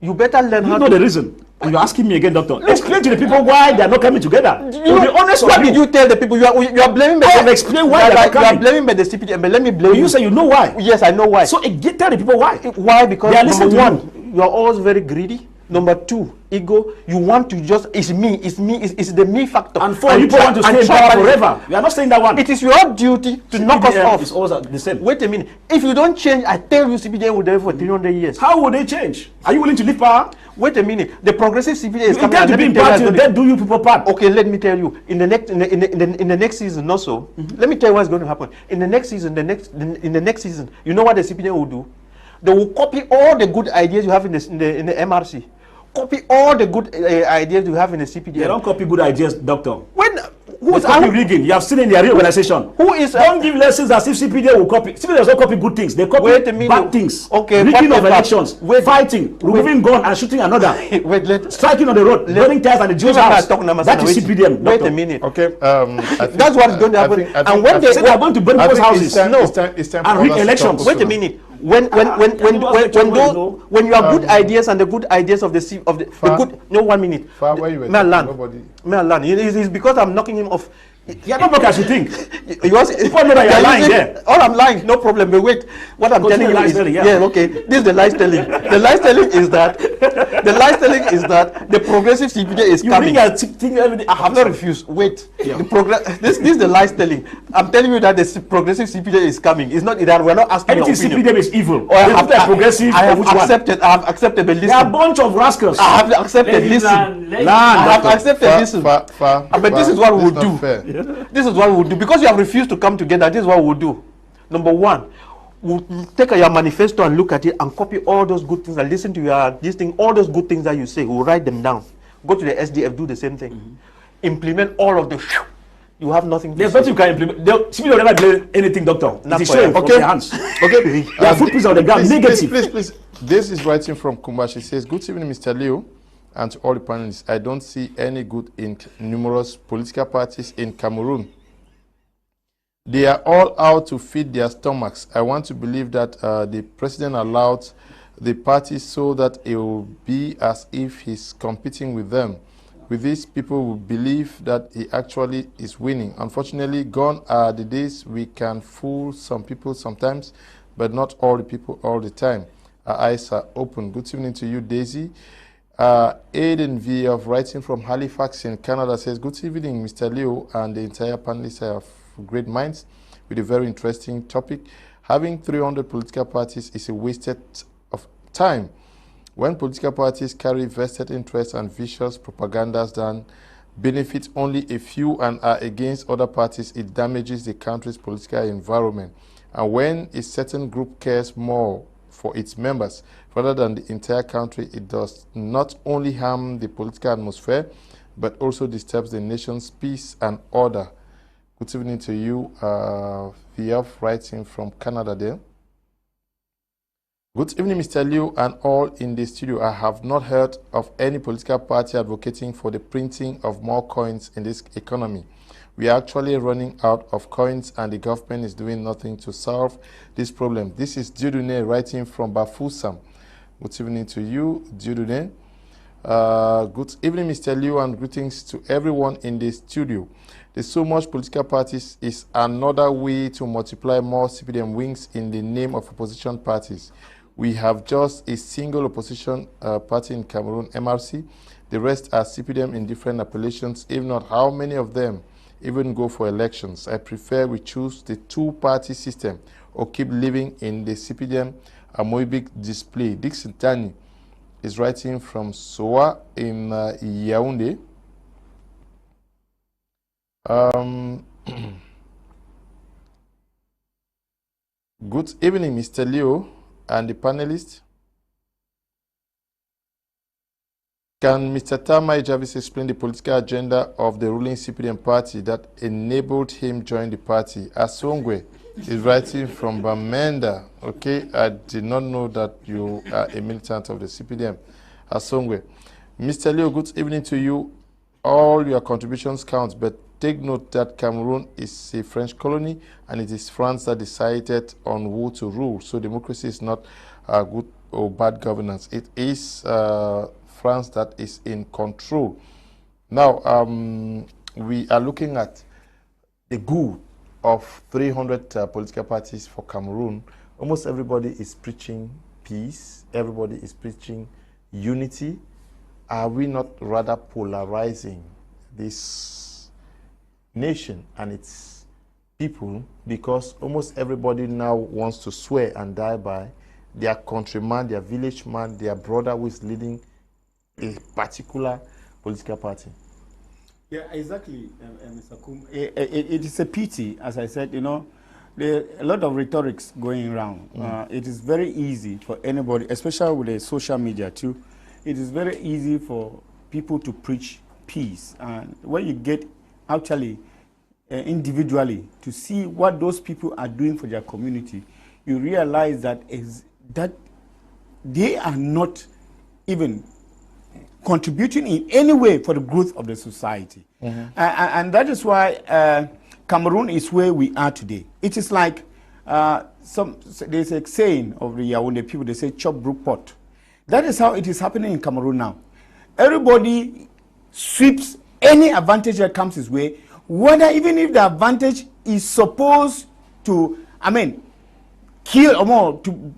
You better learn how. You know the reason. And you're asking me again, doctor. Explain to the people why they are not coming together. You be honest. What did you tell the people? You are blaming. I have explained why they are not coming. You are blaming by the CPJ, but let me blame you. You say you know why. Yes, I know why. So tell the people why. Why? Because they are listening to one, you are always very greedy. Number two, ego. You want to just it's the me factor. And four, you want to stay in power forever. You are not saying that one. It is your duty to knock us off. It's always the same. Wait a minute. If you don't change, I tell you, CPJ will there for 300 years. How will they change? Are you willing to leave power? Wait a minute. The progressive CPJ is coming. You to be in power. Then do you people part? Okay, let me tell you. In the next season, also, let me tell you what's going to happen. In the next season, you know what the CPJ will do? They will copy all the good ideas you have in the MRC. Copy all the good ideas you have in the CPD. They don't copy good ideas, doctor. Who is copy rigging? You have seen in their reorganization. Who is? Don't give lessons as if CPD will copy. CPD does not copy good things. They copy bad things. Okay. Rigging of elections, fighting, removing gun and shooting another. Striking on the road, burning tires and the Jews' house. That is CPDM. Wait a minute. Okay. That's what's going to happen. And when they are going to burn people's houses, it's time and rig elections. Wait a minut. When you have good ideas and the good ideas of the good. No, 1 minute. It's because I'm knocking him off. You're not as you think. You're lying there. All I'm lying, no problem. But wait, what I'm telling you is, okay. This is the lies telling. The lies telling is that the progressive CPJ is coming. I have not refused. Wait, this is the lies telling. I'm telling you that the progressive CPJ is coming. It's not that we're not asking your opinion. CPJ is evil. I have accepted. But listen. They are a bunch of rascals. I have accepted. Listen. I have accepted. Listen. But this is what we will do. This is what we will do. Because you have refused to come together, this is what we will do. Number one, we'll take your manifesto and look at it and copy all those good things and listen to all those good things that you say. We'll write them down. Go to the SDF, do the same thing. Implement all of the. You have nothing. There's nothing you can implement. CPD will never do anything, doctor. It's showing from their hands. Okay? They are footprints on the ground. Negative. Please. This is writing from Kumba. She says, "Good evening, Mr. Leo. And to all the panelists, I don't see any good in numerous political parties in Cameroon. They are all out to feed their stomachs. I want to believe that the president allowed the parties so that it will be as if he's competing with them. With this, people will believe that he actually is winning. Unfortunately, gone are the days we can fool some people sometimes, but not all the people all the time. Our eyes are open." Good evening to you, Daisy. Aiden V of writing from Halifax in Canada says, "Good evening, Mr. Leo and the entire panelists have great minds with a very interesting topic. Having 300 political parties is a wasted of time. When political parties carry vested interests and vicious propagandas that benefit only a few and are against other parties, it damages the country's political environment. And when a certain group cares more for its members rather than the entire country, it does not only harm the political atmosphere, but also disturbs the nation's peace and order." Good evening to you, VF, writing from Canada there. "Good evening, Mr. Liu and all in the studio. I have not heard of any political party advocating for the printing of more coins in this economy. We are actually running out of coins and the government is doing nothing to solve this problem." This is Dieudonné writing from Bafoussam. Good evening to you, Judune. Good evening, Mr. Liu, and greetings to everyone in the studio. There's so much political parties is another way to multiply more CPDM wings in the name of opposition parties. We have just a single opposition party in Cameroon, MRC. The rest are CPDM in different appellations. If not, how many of them even go for elections? I prefer we choose the two-party system or keep living in the CPDM amoebic display. Dixon Tani is writing from Soa in Yaoundé. Good evening, Mr. Leo and the panelists. Can Mr. Mai Javis explain the political agenda of the ruling CPDM party that enabled him join the party? Asongwe is writing from Bamenda. Okay, I did not know that you are a militant of the CPDM. Asongwe. Mr. Leo, good evening to you. All your contributions count, but take note that Cameroon is a French colony and it is France that decided on who to rule. So democracy is not good or bad governance. It is France that is in control. Now, we are looking at the good of 300 political parties for Cameroon. Almost everybody is preaching peace. Everybody is preaching unity. Are we not rather polarizing this nation and its people? Because almost everybody now wants to swear and die by their countryman, their village man, their brother who is leading a particular political party. Yeah, exactly, Mr. Kum. It is a pity, as I said, you know, there are a lot of rhetorics going around. It is very easy for anybody, especially with the social media too, it is very easy for people to preach peace. And when you get actually individually to see what those people are doing for their community, you realize that they are not even contributing in any way for the growth of the society. And that is why Cameroon is where we are today. It is like there's a saying of the Yaoundé people, they say chop brook pot. That is how it is happening in Cameroon now. Everybody sweeps any advantage that comes his way, whether even if the advantage is supposed to, kill or more, to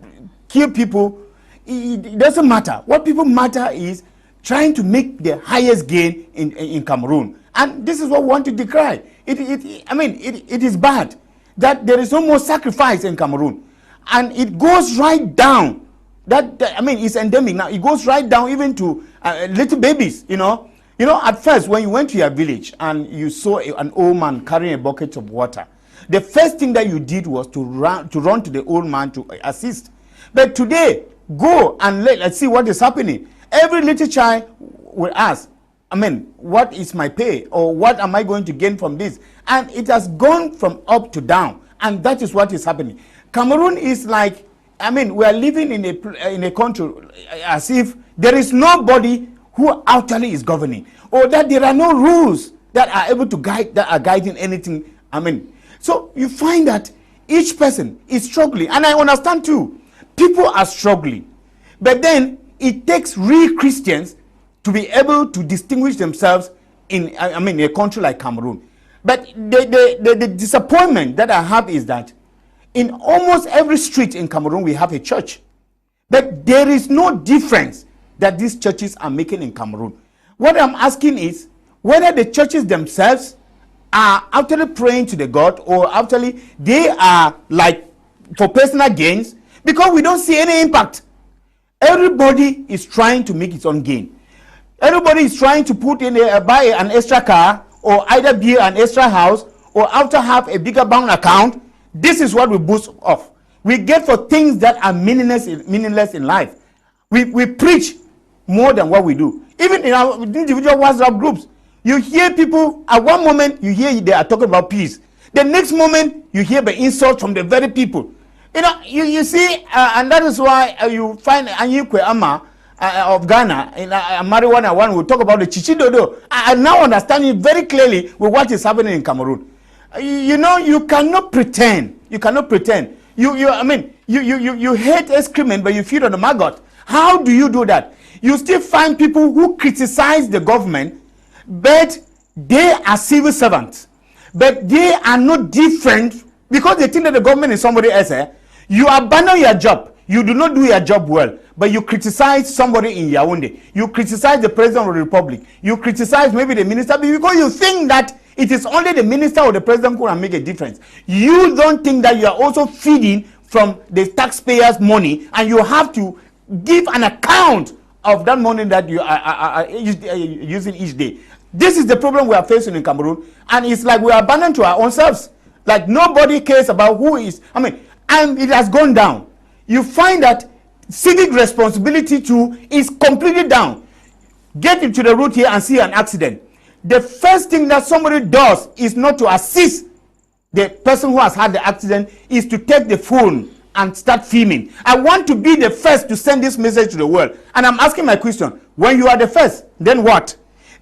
kill people, it doesn't matter. What people matter is trying to make the highest gain in Cameroon. And this is what we want to decry. It is bad that there is no more sacrifice in Cameroon. And it goes right down. It's endemic now. It goes right down even to little babies, you know. You know, at first, when you went to your village and you saw an old man carrying a bucket of water, the first thing that you did was to run to the old man to assist. But today, go and let's see what is happening. Every little child will ask, what is my pay? Or what am I going to gain from this? And it has gone from up to down. And that is what is happening. Cameroon is like, we are living in a country as if there is nobody who actually is governing, or that there are no rules that are able to guiding anything. So you find that each person is struggling, and I understand too. People are struggling, but then it takes real Christians to be able to distinguish themselves in a country like Cameroon. But the disappointment that I have is that in almost every street in Cameroon we have a church, but there is no difference that these churches are making in Cameroon. What I'm asking is whether the churches themselves are actually praying to the God, or actually they are like for personal gains, because we don't see any impact. Everybody is trying to make its own gain. Everybody is trying to put in buy an extra car, or either build an extra house, or after have a bigger bank account. This is what we boost off. We get for things that are meaningless in life. We preach more than what we do. Even in our individual WhatsApp groups, you hear people, at one moment you hear they are talking about peace. The next moment you hear the insult from the very people. You know, you see, and that is why you find Anyikwe Ama of Ghana, in Marijuana one, will talk about the Chichidodo. I now understand it very clearly with what is happening in Cameroon. You know, you cannot pretend. You cannot pretend. You hate excrement, but you feed on the maggot. How do you do that? You still find people who criticize the government, but they are civil servants. But they are not different because they think that the government is somebody else. You abandon your job. You do not do your job well, but you criticize somebody in Yaoundé. You criticize the president of the republic. You criticize maybe the minister because you think that it is only the minister or the president who can make a difference. You don't think that you are also feeding from the taxpayers' money and you have to give an account of that money that you are using each day. This is the problem we are facing in Cameroon, and it's like we are abandoned to our own selves. Like nobody cares about who is, and it has gone down. You find that civic responsibility too is completely down. Get into the route here and see an accident. The first thing that somebody does is not to assist the person who has had the accident, is to take the phone and start filming. I want to be the first to send this message to the world. And I'm asking my question, when you are the first, then what?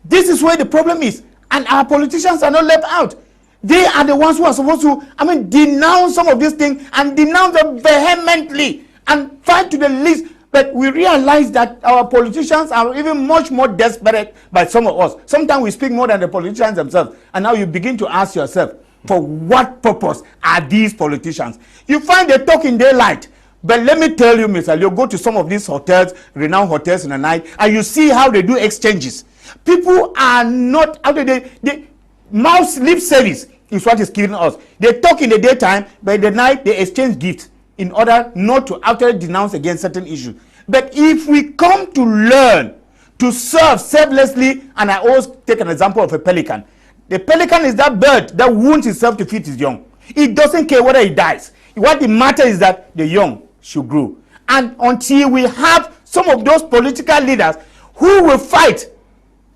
This is where the problem is. And our politicians are not left out. They are the ones who are supposed to, denounce some of these things and denounce them vehemently and fight to the least. But we realize that our politicians are even much more desperate by some of us. Sometimes we speak more than the politicians themselves. And now you begin to ask yourself, for what purpose are these politicians? You find they talk in daylight. But let me tell you, Mr. You go to some of these hotels, renowned hotels in the night, and you see how they do exchanges. People are not, they mouth lip service is what is killing us. They talk in the daytime, but in the night they exchange gifts in order not to actually denounce against certain issues. But if we come to learn to serve selflessly, and I always take an example of a pelican. The pelican is that bird that wounds itself to feed its young. It doesn't care whether it dies. What it matters is that the young should grow. And until we have some of those political leaders who will fight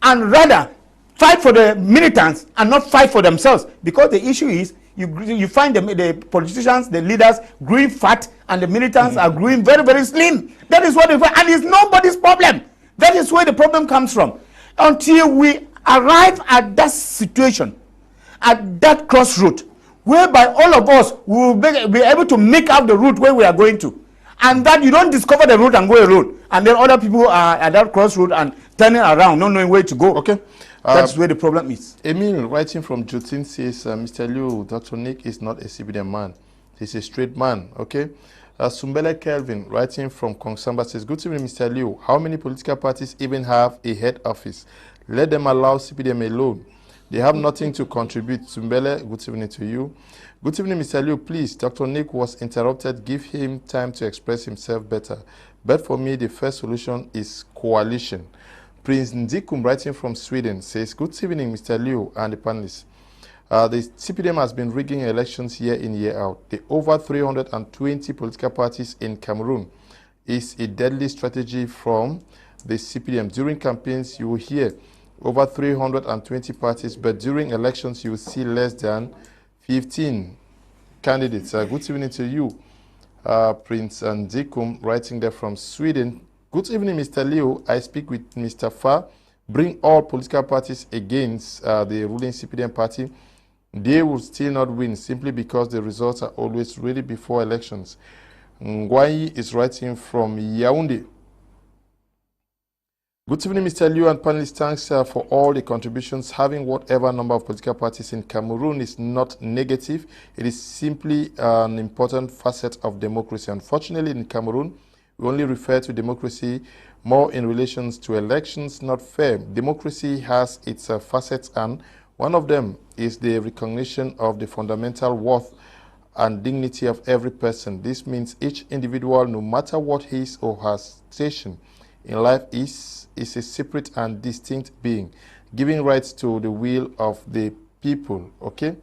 and rather fight for the militants and not fight for themselves, because the issue is you find the politicians, the leaders growing fat, and the militants are growing very, very slim. That is what they find, and it's nobody's problem. That is where the problem comes from. Until we arrive at that situation, at that crossroad, whereby all of us will be able to make out the route where we are going to, and that you don't discover the route and go alone, and then other people are at that crossroad and turning around, not knowing where to go. Okay. That's where the problem is. Emil, writing from Jutin, says, Mr. Liu, Dr. Nick is not a CBD man. He's a straight man, okay? Sumbele Kelvin, writing from Kongsamba, says, good evening, Mr. Liu. How many political parties even have a head office? Let them allow CPDM alone. They have nothing to contribute. Sumbele, good evening to you. Good evening, Mr. Liu. Please, Dr. Nick was interrupted. Give him time to express himself better. But for me, the first solution is coalition. Prince Ndikum, writing from Sweden, says, good evening, Mr. Liu and the panelists. The CPDM has been rigging elections year in, year out. The over 320 political parties in Cameroon is a deadly strategy from the CPDM. During campaigns, you will hear over 320 parties, but during elections, you will see less than 15 candidates. Good evening to you, Prince Ndikum, writing there from Sweden. Good evening, Mr. Liu. I speak with Mr. Fa. Bring all political parties against the ruling CPDM party. They will still not win simply because the results are always ready before elections. Ngwanyam is writing from Yaoundé. Good evening, Mr. Liu and panelists. Thanks for all the contributions. Having whatever number of political parties in Cameroon is not negative. It is simply an important facet of democracy. Unfortunately, in Cameroon, we only refer to democracy more in relation to elections, not fair. Democracy has its facets, and one of them is the recognition of the fundamental worth and dignity of every person. This means each individual, no matter what his or her station in life is a separate and distinct being, giving rights to the will of the people. Okay?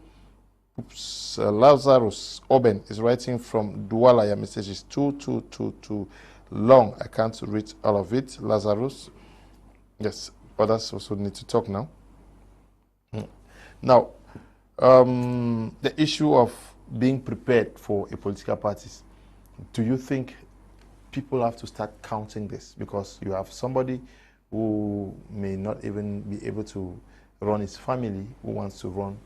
Oops. Lazarus Oben is writing from Douala. Your message is too long. I can't read all of it. Lazarus. Yes, others also need to talk now. Now, the issue of being prepared for a political party. Do you think people have to start counting this? Because you have somebody who may not even be able to run his family, who wants to run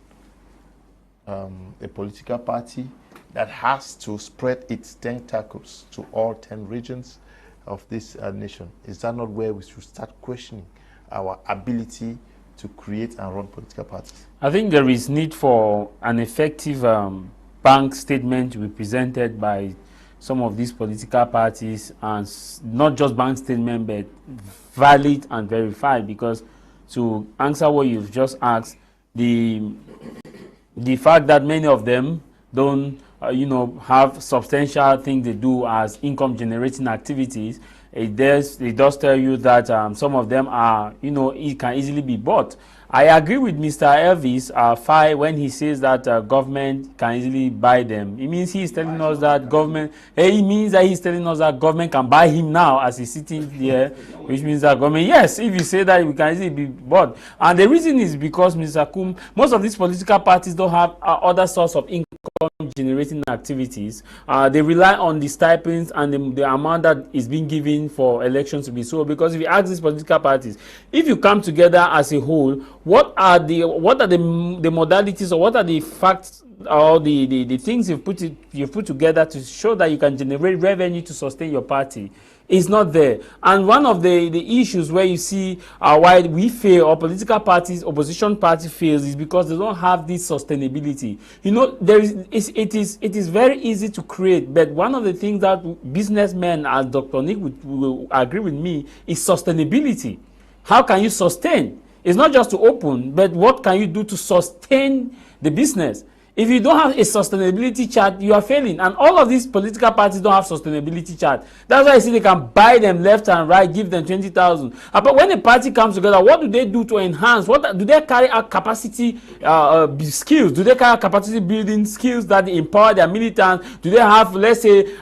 a political party that has to spread its tentacles to all 10 regions. of this nation? Is that not where we should start questioning our ability to create and run political parties? I think there is need for an effective bank statement to be presented by some of these political parties, and not just bank statement, but valid and verified. Because to answer what you've just asked, the fact that many of them don't have substantial things they do as income generating activities, it does tell you that some of them are, it can easily be bought. I agree with Mr. Elvis Fai when he says that government can easily buy them. It means he's telling us that government, he's telling us that government can buy him now as he's sitting there, which means that government, yes, if you say that, we can easily be bought. And the reason is because, Mr. Kum, most of these political parties don't have other source of income generating activities. They rely on the stipends and the amount that is being given for elections to be so. Because if you ask these political parties, if you come together as a whole, what are the modalities, or what are the facts or the things you've put together to show that you can generate revenue to sustain your party? Is not there. And one of the issues where you see why we fail, or political parties, opposition party fails, is because they don't have this sustainability. It is very easy to create, but one of the things that businessmen, as Dr. Nick will agree with me, is sustainability. How can you sustain? It's not just to open, but what can you do to sustain the business? If you don't have a sustainability chart, you are failing. And all of these political parties don't have sustainability chart. That's why I see they can buy them left and right, give them 20,000. But when a party comes together, what do they do to enhance? Do they carry out capacity skills? Do they carry out capacity building skills that they empower their militants? Do they have, let's say,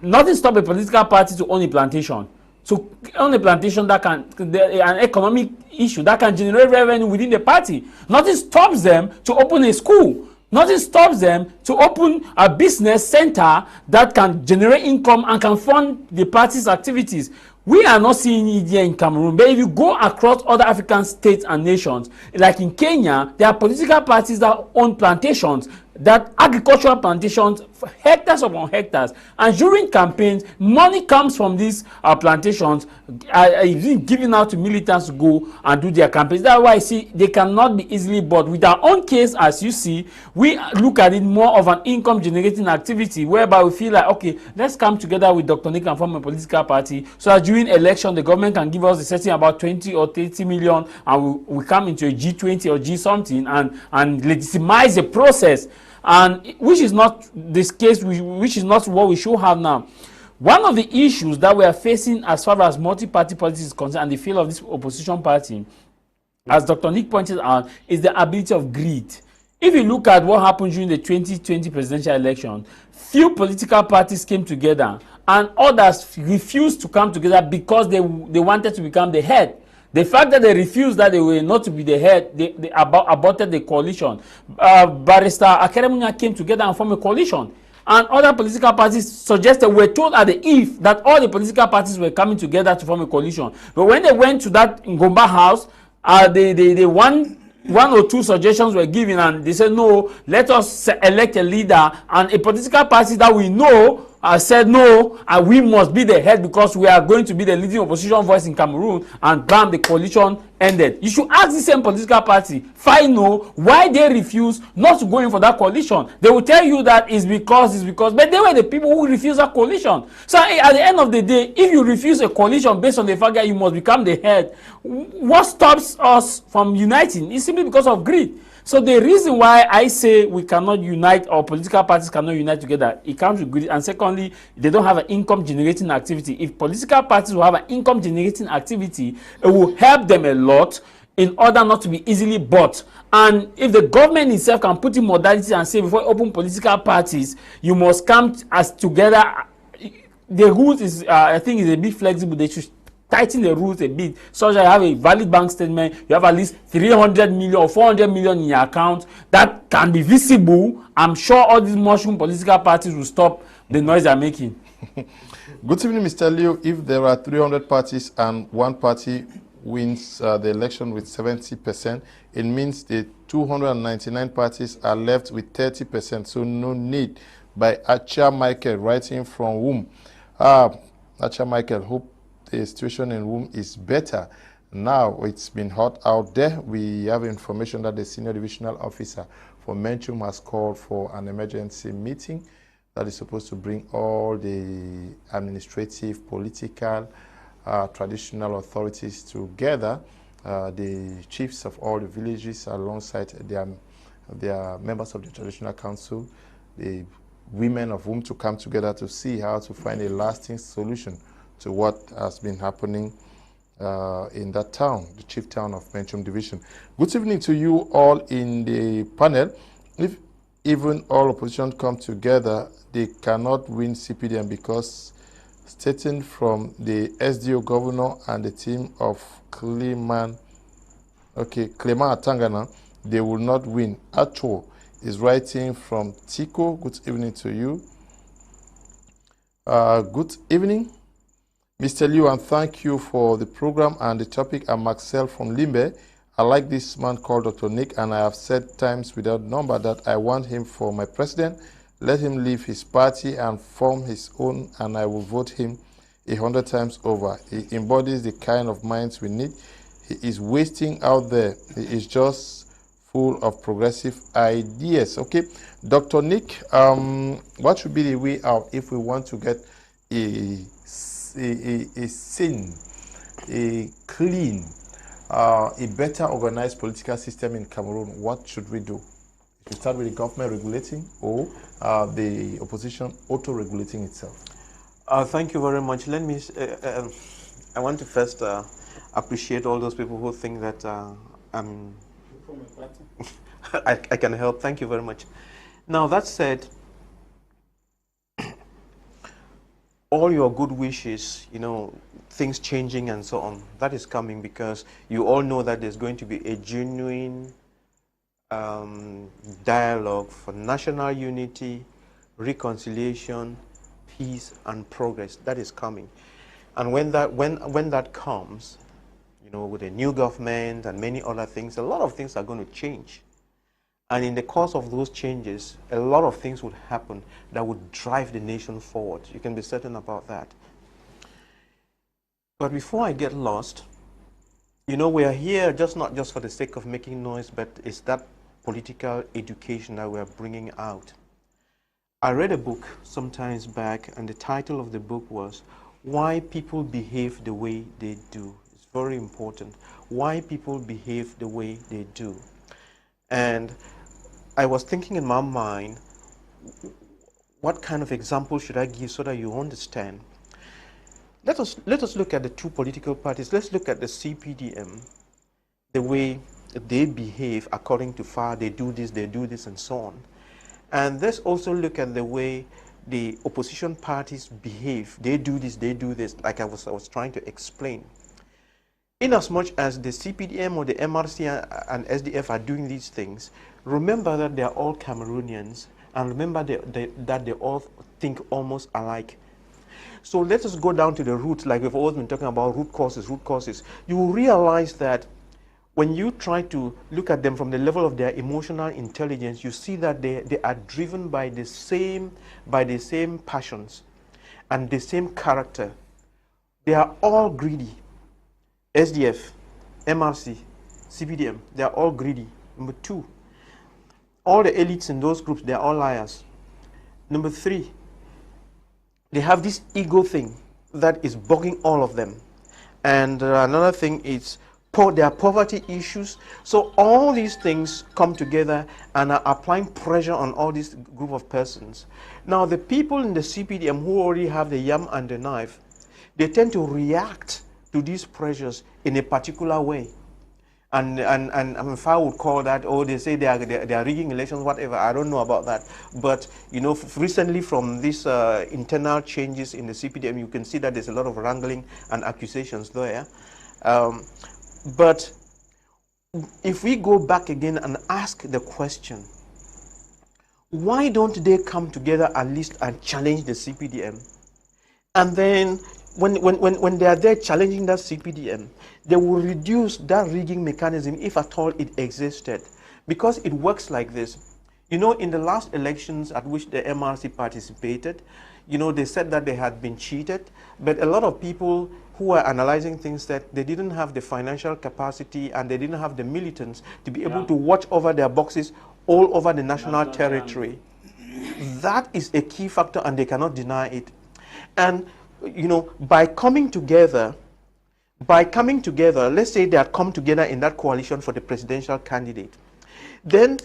nothing stop a political party to own a plantation? So on a plantation that can, an economic issue that can generate revenue within the party. Nothing stops them to open a school. Nothing stops them to open a business center that can generate income and can fund the party's activities. We are not seeing it here in Cameroon, but if you go across other African states and nations, like in Kenya, there are political parties that own plantations, that agricultural plantations, hectares upon hectares, and during campaigns, money comes from these plantations, given out to militants to go and do their campaigns. That's why I see they cannot be easily bought. With our own case, as you see, we look at it more of an income generating activity, whereby we feel like, okay, let's come together with Dr. Nick and form a political party, so that during election, the government can give us a setting about 20 or 30 million, and we come into a G20 or G something and legitimize the process. And which is not this case, which is not what we should have now. One of the issues that we are facing as far as multi-party politics is concerned, and the failure of this opposition party, as Dr. Nick pointed out, is the ability of greed. If you look at what happened during the 2020 presidential election, few political parties came together and others refused to come together because they wanted to become the head. The fact that they refused that they were not to be the head, they aborted the coalition. Barrister Akeremunya came together and formed a coalition. And other political parties suggested, were told at the eve that all the political parties were coming together to form a coalition. But when they went to that Ngomba house, one or two suggestions were given, and they said, no, let us elect a leader. And a political party that we know said, no, and we must be the head because we are going to be the leading opposition voice in Cameroon, and bam, the coalition ended. You should ask the same political party, find know why they refuse not to go in for that coalition. They will tell you that it's because, but they were the people who refused that coalition. So at the end of the day, if you refuse a coalition based on the fact that you must become the head, what stops us from uniting? It's simply because of greed. So the reason why I say we cannot unite, or political parties cannot unite together, it comes with greed. And secondly, they don't have an income generating activity. If political parties will have an income generating activity, it will help them a lot in order not to be easily bought. And if the government itself can put in modalities and say, before you open political parties, you must come as together. The rules is, I think, is a bit flexible. They should tighten the rules a bit, so that you have a valid bank statement, you have at least 300 million or 400 million in your account that can be visible. I'm sure all these mushroom political parties will stop the noise they're making. Good evening, Mr. Leo. If there are 300 parties and one party wins the election with 70%, it means the 299 parties are left with 30%, so no need. By Acha Michael, writing from whom? Acha Michael, hope the situation in Womb is better. Now it's been hot out there. We have information that the senior divisional officer for Menchum has called for an emergency meeting that is supposed to bring all the administrative, political, traditional authorities together, the chiefs of all the villages alongside their members of the traditional council, the women of whom to come together to see how to find a lasting solution to what has been happening in that town, the chief town of Menchum Division. Good evening to you all in the panel. If even all opposition come together, they cannot win CPDM because stating from the SDO governor and the team of Clement Atangana, they will not win. Acho is writing from Tico. Good evening to you. Good evening, Mr. Liu, and thank you for the program and the topic. I'm Maxel from Limbe. I like this man called Dr. Nick, and I have said times without number that I want him for my president. Let him leave his party and form his own, and I will vote him 100 times over. He embodies the kind of minds we need. He is wasting out there. He is just full of progressive ideas. Okay, Dr. Nick, what should be the way out if we want to get a clean, a better organized political system in Cameroon? What should we do? Should we start with the government regulating or the opposition auto-regulating itself? Thank you very much. Let me, I want to first appreciate all those people who think that I can help. Thank you very much. Now, that said, all your good wishes, you know, things changing and so on, that is coming because you all know that there's going to be a genuine dialogue for national unity, reconciliation, peace, and progress. That is coming. And when that comes, you know, with a new government and many other things, a lot of things are going to change. And in the course of those changes, a lot of things would happen that would drive the nation forward. You can be certain about that. But before I get lost, you know, we are here not just for the sake of making noise, but it's that political education that we are bringing out. I read a book some times back, and the title of the book was Why People Behave the Way They Do. It's very important. Why people behave the way they do. And I was thinking in my mind, what kind of example should I give so that you understand? Let us look at the two political parties. Let's look at the CPDM, the way they behave according to FAR, they do this, and so on. And let's also look at the way the opposition parties behave. They do this, like I was trying to explain. Inasmuch as the CPDM or the MRC and SDF are doing these things, remember that they are all Cameroonians, and remember that they all think almost alike. So let us go down to the roots, like we've always been talking about root causes. You will realize that when you try to look at them from the level of their emotional intelligence, you see that they are driven by the same passions and the same character. They are all greedy. SDF, MRC, CPDM, they are all greedy. Number two, all the elites in those groups, they are all liars. Number three, they have this ego thing that is bugging all of them. And another thing is there are poverty issues. So all these things come together and are applying pressure on all this group of persons. Now, the people in the CPDM who already have the yam and the knife, they tend to react to these pressures in a particular way. And if I would call that, oh, they say they are rigging elections, whatever, I don't know about that. But, you know, recently from these internal changes in the CPDM, you can see that there's a lot of wrangling and accusations there. But if we go back again and ask the question, why don't they come together at least and challenge the CPDM? And then when they are there challenging that CPDM, they will reduce that rigging mechanism if at all it existed. Because it works like this. You know, in the last elections at which the MRC participated, you know, they said that they had been cheated, but a lot of people who were analyzing things said they didn't have the financial capacity and they didn't have the militants to be able to watch over their boxes all over the national territory. That is a key factor and they cannot deny it. And, you know, by coming together, let's say they had come together in that coalition for the presidential candidate, then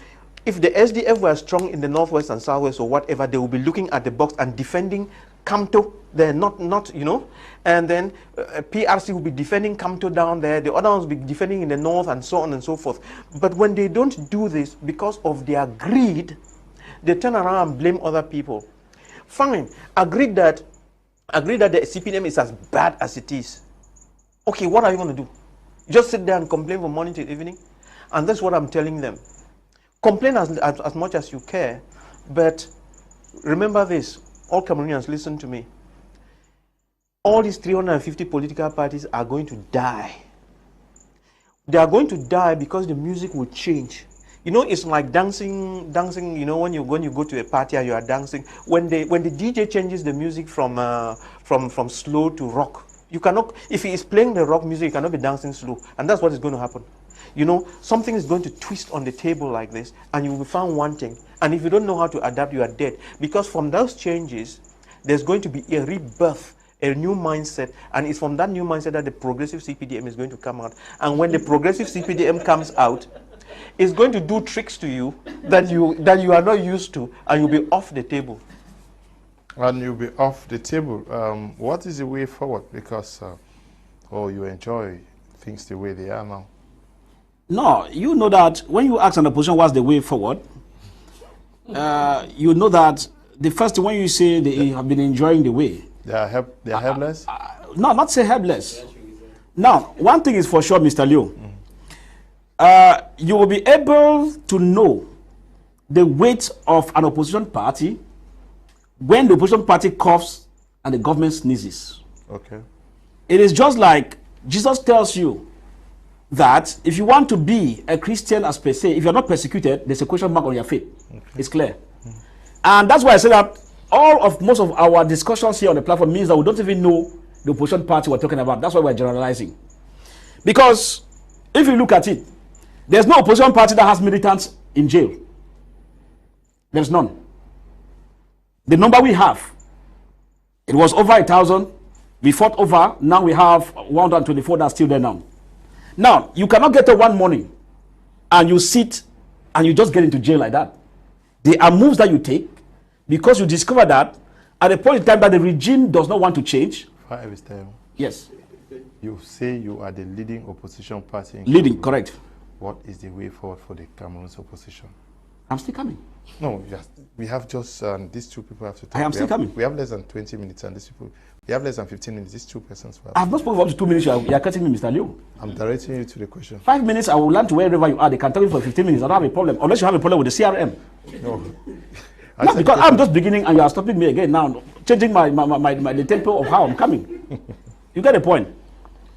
if the SDF were strong in the northwest and southwest or whatever, they will be looking at the box and defending Kamto. They're not, you know, and then PRC will be defending Kamto down there. The other ones will be defending in the north and so on and so forth. But when they don't do this because of their greed, they turn around and blame other people. Fine, agreed that the CPDM is as bad as it is. Okay, what are you going to do? Just sit there and complain from morning till evening? And that's what I'm telling them. Complain as much as you care, but remember this, all Cameroonians, listen to me. All these 350 political parties are going to die. They are going to die because the music will change. You know, it's like dancing, you know, when you go to a party and you are dancing, when the DJ changes the music from slow to rock, you cannot, if he is playing the rock music, you cannot be dancing slow. And that's what is going to happen. You know, something is going to twist on the table like this, and you will be found wanting. And if you don't know how to adapt, you are dead. Because from those changes, there's going to be a rebirth, a new mindset, and it's from that new mindset that the progressive CPDM is going to come out. And when the progressive CPDM comes out, it's going to do tricks to you that you are not used to, and you'll be off the table. And you'll be off the table. What is the way forward? Because, you enjoy things the way they are now. No, you know that when you ask an opposition what's the way forward, you know that the first thing when you say they have been enjoying the way. They are helpless? No, not say helpless. Now, one thing is for sure, Mr. Leo. You will be able to know the weight of an opposition party when the opposition party coughs and the government sneezes. Okay. It is just like Jesus tells you that if you want to be a Christian as per se, if you're not persecuted, there's a question mark on your faith. Okay. It's clear. And that's why I say that most of our discussions here on the platform means that we don't even know the opposition party we're talking about. That's why we're generalizing. Because if you look at it, there's no opposition party that has militants in jail. There's none. The number we have, it was over 1,000. We fought over. Now we have 124 that's still there now. Now, you cannot get up one morning and you sit and you just get into jail like that. There are moves that you take because you discover that at a point in time that the regime does not want to change. Elvis Tayong. Yes. You say you are the leading opposition party in Leading, Cameroon. correct. What is the way forward for the Cameroon's opposition? I'm still coming. No, we have just, these two people have to talk. I am still coming. We have less than 20 minutes and these people, we have less than 15 minutes. These two persons. I've not spoken up to 2 minutes. You are cutting me, Mr. Leo. I'm directing you to the question. 5 minutes, I will land to wherever you are. They can tell you for 15 minutes. I don't have a problem. Unless you have a problem with the CRM. No. No, because I'm just beginning and you are stopping me again now, changing the tempo of how I'm coming. You get the point.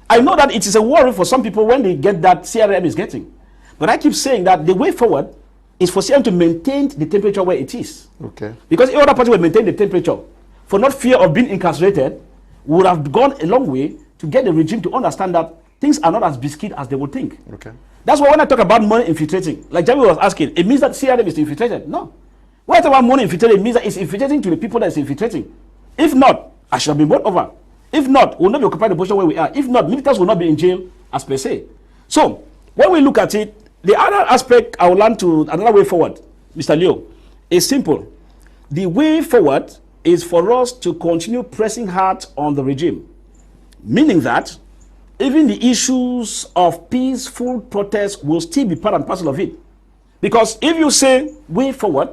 I know that it is a worry for some people when they get that CRM is getting. But I keep saying that the way forward is for CRM to maintain the temperature where it is. Okay. Because if other party will maintain the temperature, for not fear of being incarcerated, would have gone a long way to get the regime to understand that things are not as biscuit as they would think. Okay. That's why when I talk about money infiltrating, like Javi was asking, it means that CRM is infiltrated. No. When I talk about money infiltrating, it means that it's infiltrating to the people that it's infiltrating. If not, I shall be brought over. If not, we'll not be occupying the position where we are. If not, militants will not be in jail as per se. So, when we look at it, the other aspect I will learn to another way forward, Mr. Leo, is simple. The way forward is for us to continue pressing hard on the regime. Meaning that even the issues of peaceful protest will still be part and parcel of it. Because if you say way forward,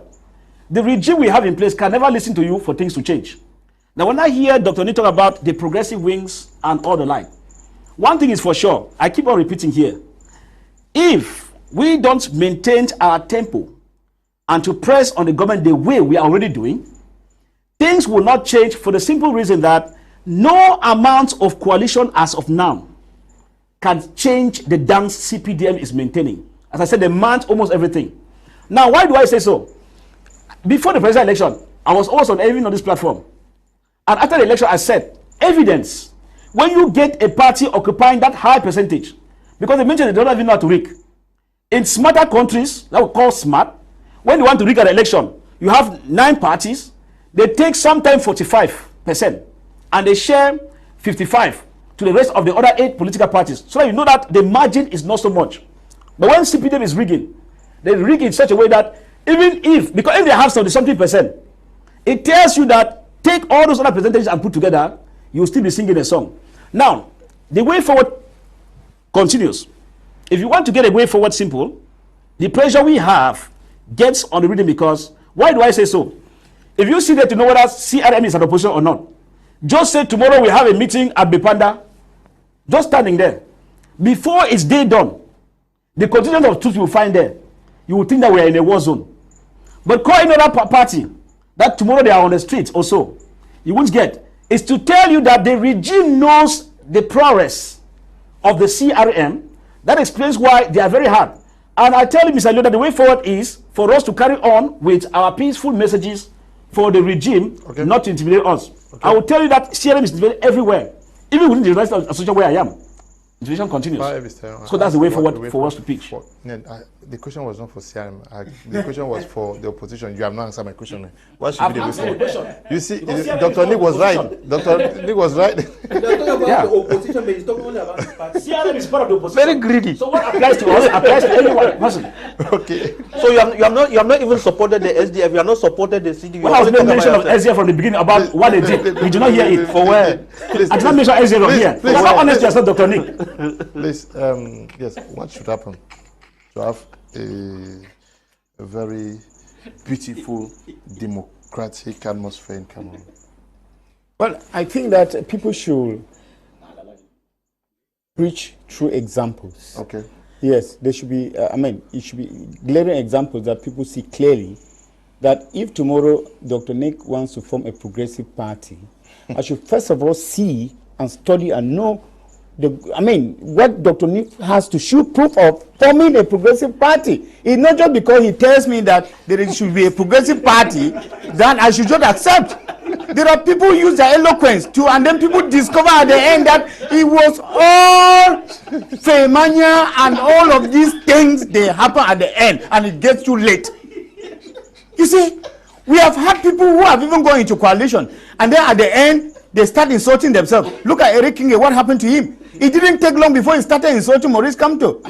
the regime we have in place can never listen to you for things to change. Now, when I hear Dr. Ni talk about the progressive wings and all the like, one thing is for sure, I keep on repeating here. If we don't maintain our tempo and to press on the government the way we are already doing, things will not change for the simple reason that no amount of coalition as of now can change the dance CPDM is maintaining. As I said, they mount almost everything. Now, why do I say so? Before the presidential election, I was also even on this platform. And after the election, I said, evidence. When you get a party occupying that high percentage, because they mentioned they don't even know how to rig. In smarter countries, that we call smart, when you want to rig an election, you have 9 parties, they take sometimes 45%, and they share 55 to the rest of the other 8 political parties. So that you know that the margin is not so much. But when CPDM is rigging, they rig in such a way that even if, because if they have something percent, it tells you that take all those other percentages and put together, you will still be singing a song. Now, the way forward continues. If you want to get a way forward simple, the pressure we have gets on the rhythm, because, why do I say so? If you see that to know whether CRM is an opposition or not, just say tomorrow we have a meeting at Bepanda, just standing there. Before it's day done, the contingent of troops you will find there, you will think that we are in a war zone. But call another party that tomorrow they are on the streets also, you won't get, is to tell you that the regime knows the prowess of the CRM. That explains why they are very hard. And I tell you, Mr. Leonard, that the way forward is for us to carry on with our peaceful messages for the regime, not to intimidate us. I will tell you that CRM is everywhere, even within the United States Association where I am. Intimidation continues. So that's the way forward for us to pitch. The question was not for CRM. The question was for the opposition. You have not answered my question. What should be the way forward? You see, Dr. Nick was right. Dr. Nick was right. The opposition, but he's talking only about his party. CRM is part of the opposition. Very greedy. So what applies to us applies to anyone person. Okay. So you have not even supported the SDF. You have not supported the CD. When I was making mention of SDF from the beginning about what they did, we do not hear it. For where? I did not mention SDF from here. I'm not honest yourself, Dr. Nick. Please, yes, what should happen to have a very beautiful democratic atmosphere in Cameroon? Well, I think that people should preach through examples. Okay. Yes, there should be, it should be glaring examples that people see clearly that if tomorrow Dr. Nick wants to form a progressive party, I should first of all see and study and know what Dr. Nick has to show proof of forming a progressive party. It's not just because he tells me that there should be a progressive party that I should just accept. There are people who use their eloquence too, and then people discover at the end that it was all Femania and all of these things, they happen at the end, and it gets too late. You see, we have had people who have even gone into coalition, and then at the end, they start insulting themselves. Look at Eric Kinge, what happened to him? It didn't take long before he started insulting Maurice Kamto.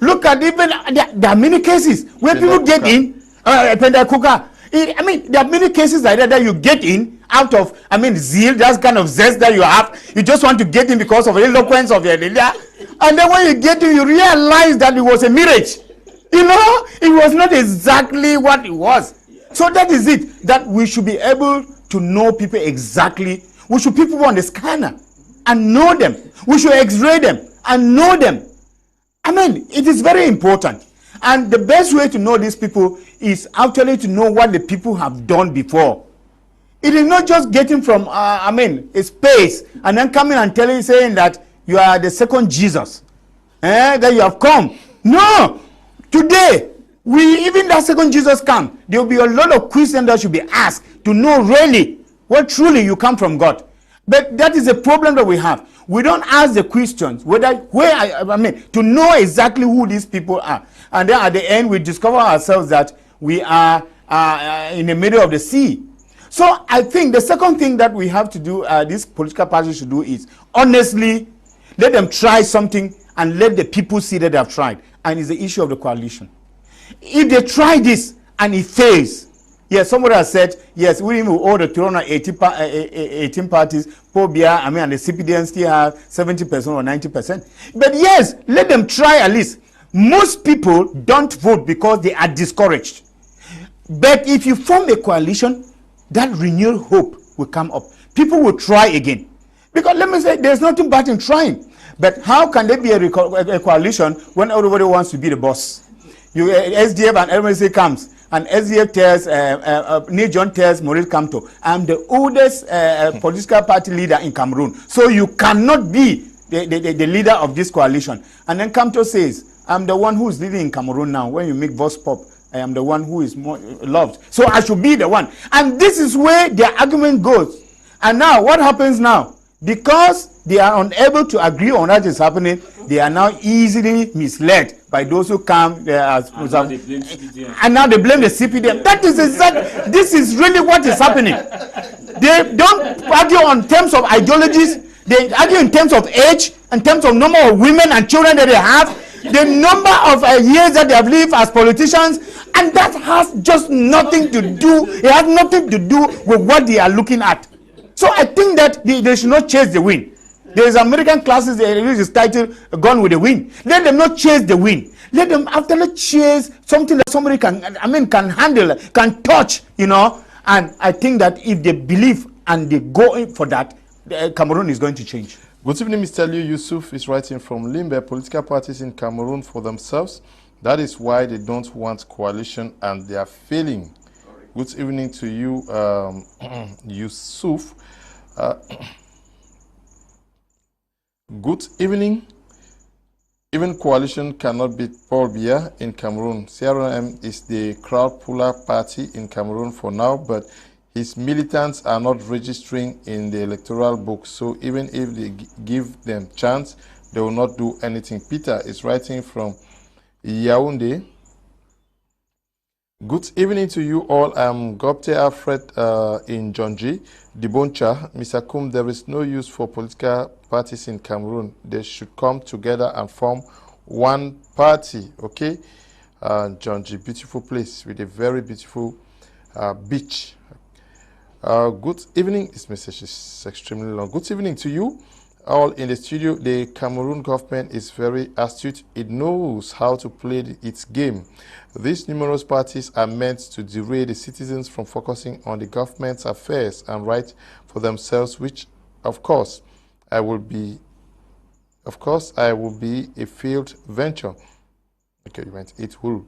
Look at even, there are many cases where people get in, Pendakuka. There are many cases like that you get in out of, zeal, that kind of zest that you have. You just want to get in because of the eloquence of your leader. And then when you get in, you realize that it was a mirage. You know, it was not exactly what it was. So that is it, that we should be able to know people exactly. We should put people on the scanner and know them. We should x-ray them and know them. It is very important. And the best way to know these people is actually to know what the people have done before. It is not just getting from, a space and then coming and saying that you are the second Jesus, that you have come. No! Today, even that second Jesus come, there will be a lot of questions that should be asked to know really what truly you come from God. But that is a problem that we have. We don't ask the questions to know exactly who these people are. And then at the end, we discover ourselves that we are in the middle of the sea. So I think the second thing that we have to do, these political parties should do, is honestly let them try something and let the people see that they have tried. And it's the issue of the coalition. If they try this and it fails, yes, somebody has said, yes, we will order to run 18 parties, Pobia, and the CPDM still have 70% or 90%. But yes, let them try at least. Most people don't vote because they are discouraged. But if you form a coalition, that renewed hope will come up. People will try again. Because let me say, there's nothing bad in trying. But how can there be a coalition when everybody wants to be the boss? SDF and everybody comes. And SDF tells, Nick John tells Maurice Kamto, I'm the oldest political party leader in Cameroon. So you cannot be the leader of this coalition. And then Kamto says, I'm the one who is leading in Cameroon now. When you make voice pop, I am the one who is more loved. So I should be the one. And this is where their argument goes. And now, what happens now? Because they are unable to agree on what is happening, they are now easily misled by those who come And now they blame CPDM. and now they blame the CPDM. That is exact. This is really what is happening. They don't argue on terms of ideologies. They argue in terms of age, in terms of number of women and children that they have, the number of years that they have lived as politicians, and that has just nothing to do. It has nothing to do with what they are looking at. So I think that they should not chase the wind. There is American classes, they use this title, Gone with the Wind. Let them not chase the wind. Let them actually chase something that somebody can handle, can touch, you know. And I think that if they believe and they go in for that, Cameroon is going to change. Good evening, Mr. Liu. Yusuf is writing from Limbe. Political parties in Cameroon for themselves. That is why they don't want coalition and they are failing. Good evening to you, Yusuf. Good evening. Even coalition cannot beat Paul Biya in Cameroon. CRM is the crowd puller party in Cameroon for now, but his militants are not registering in the electoral book. So even if they give them chance, they will not do anything. Peter is writing from Yaoundé. Good evening to you all. I'm Gopte Alfred in Jonji, Diboncha. Mr. Kum, there is no use for political parties in Cameroon. They should come together and form one party, okay? Jonji, beautiful place with a very beautiful beach. Good evening. This message is extremely long. Good evening to you all in the studio. The Cameroon government is very astute. It knows how to play its game. These numerous parties are meant to derail the citizens from focusing on the government's affairs and right for themselves, which, of course, will be a failed venture. Okay, it will.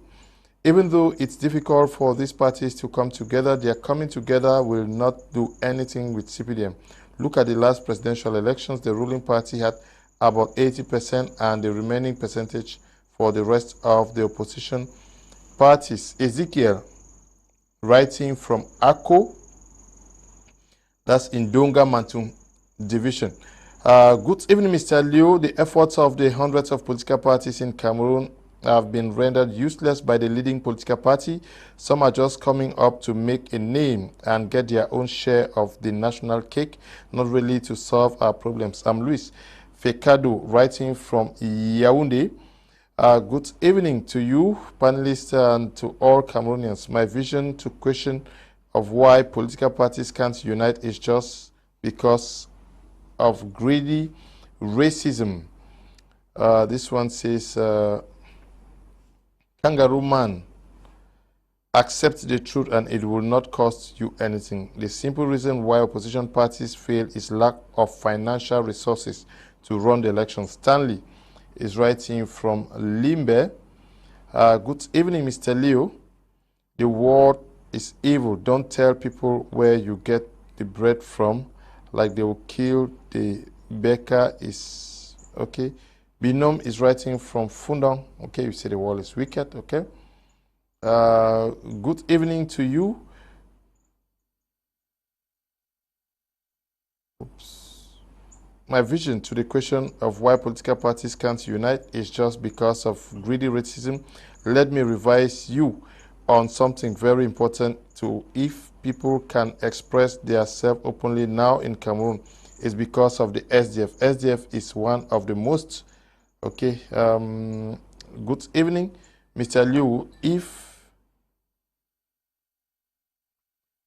Even though it's difficult for these parties to come together, their coming together will not do anything with CPDM. Look at the last presidential elections. The ruling party had about 80% and the remaining percentage for the rest of the opposition parties. Ezekiel, writing from Ako, that's in Donga Mantung Division. Good evening, Mr. Liu. The efforts of the hundreds of political parties in Cameroon have been rendered useless by the leading political party. Some are just coming up to make a name and get their own share of the national cake, not really to solve our problems. I'm Luis Fekado, writing from Yaoundé. Good evening to you, panelists, and to all Cameroonians. My vision to question of why political parties can't unite is just because of greedy racism. This one says, Kangaroo man, accept the truth and it will not cost you anything. The simple reason why opposition parties fail is lack of financial resources to run the election. Stanley is writing from Limbe. Good evening, Mr. Leo. The world is evil. Don't tell people where you get the bread from, like they will kill the baker. Is okay. Binom is writing from Fundong. Okay, you say the world is wicked. Okay. Good evening to you. Oops. My vision to the question of why political parties can't unite is just because of greedy racism. Let me revise you on something very important to if people can express themselves openly now in Cameroon, is because of the SDF. SDF is one of the most, okay, good evening, Mr. Liu. If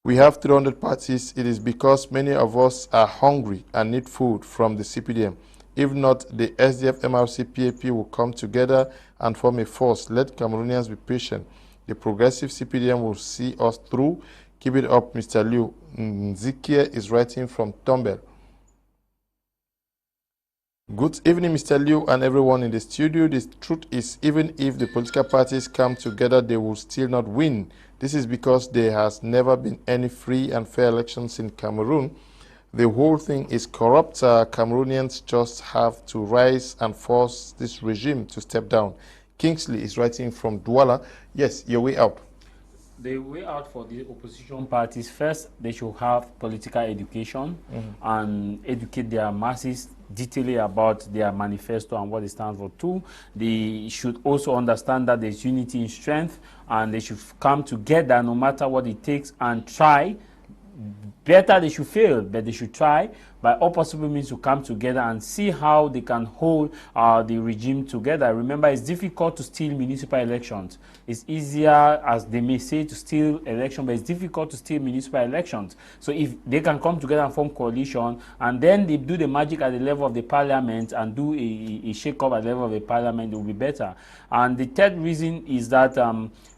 we have 300 parties, it is because many of us are hungry and need food from the CPDM. If not, the SDF, MRC, PAP will come together and form a force. Let Cameroonians be patient. The progressive CPDM will see us through. Keep it up, Mr. Liu. Zikia is writing from Tombel. Good evening, Mr. Liu and everyone in the studio. The truth is, even if the political parties come together, they will still not win. This is because there has never been any free and fair elections in Cameroon. The whole thing is corrupt. Cameroonians just have to rise and force this regime to step down. Kingsley is writing from Douala. Yes, your way out. The way out for the opposition parties, first, they should have political education and educate their masses detailing about their manifesto and what it stands for. Two, they should also understand that there's unity in strength, and they should come together no matter what it takes and try. Better they should fail, but they should try by all possible means to come together and see how they can hold the regime together. Remember, it's difficult to steal municipal elections. It's easier, as they may say, to steal elections, but it's difficult to steal municipal elections. So if they can come together and form coalition, and then they do the magic at the level of the parliament and do a shake-up at the level of the parliament, it will be better. And the third reason is that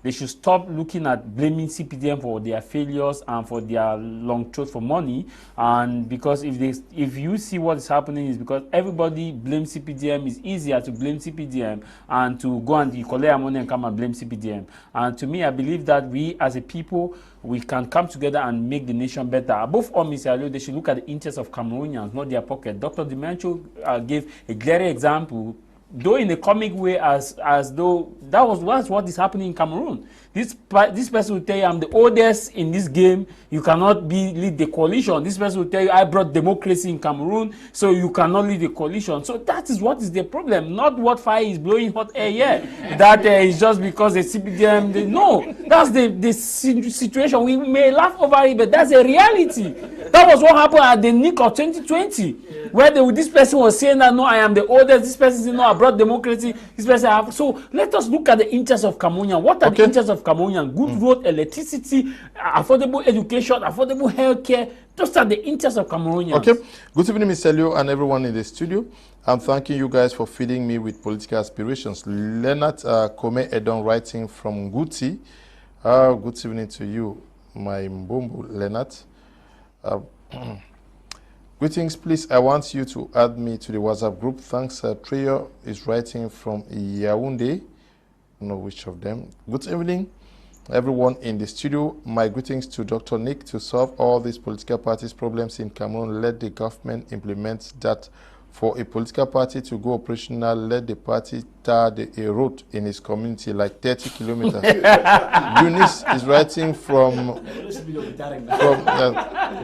they should stop looking at blaming CPDM for their failures and for their long throat for money. And because if you see what is happening, is because everybody blames CPDM. It's easier to blame CPDM and to go and collect money and come and blame CPDM. And to me, I believe that we as a people, we can come together and make the nation better. Above all, Mr. Alio, they should look at the interests of Cameroonians, not their pocket. Dr. Ndimancho gave a glaring example, though in a comic way, as though that was what is happening in Cameroon. This person will tell you, I'm the oldest in this game, you cannot lead the coalition. This person will tell you, I brought democracy in Cameroon, so you cannot lead the coalition. So that is what is the problem, not what fire is blowing hot air here. That is just because the CPDM, no, that's the situation. We may laugh over it, but that's a reality. That was what happened at the nick of 2020, where this person was saying that, no, I am the oldest, this person said, no, I brought democracy, this person so let us look at the interests of Cameroonian. What are the interests of Cameroonian? Good road, electricity, affordable education, affordable healthcare. Those are the interests of Cameroonians. Okay. Good evening, Mr. Leo, and everyone in the studio. I'm thanking you guys for feeding me with political aspirations. Leonard Kome Edon writing from Guti. Good evening to you, my Mbombo Leonard. Greetings, please. I want you to add me to the WhatsApp group. Thanks. Treyo is writing from Yaoundé. I don't know which of them. Good evening, everyone in the studio. My greetings to Dr. Nick. To solve all these political parties' problems in Cameroon, let the government implement that. For a political party to go operational, let the party tar a road in his community like 30 kilometers. Eunice is writing from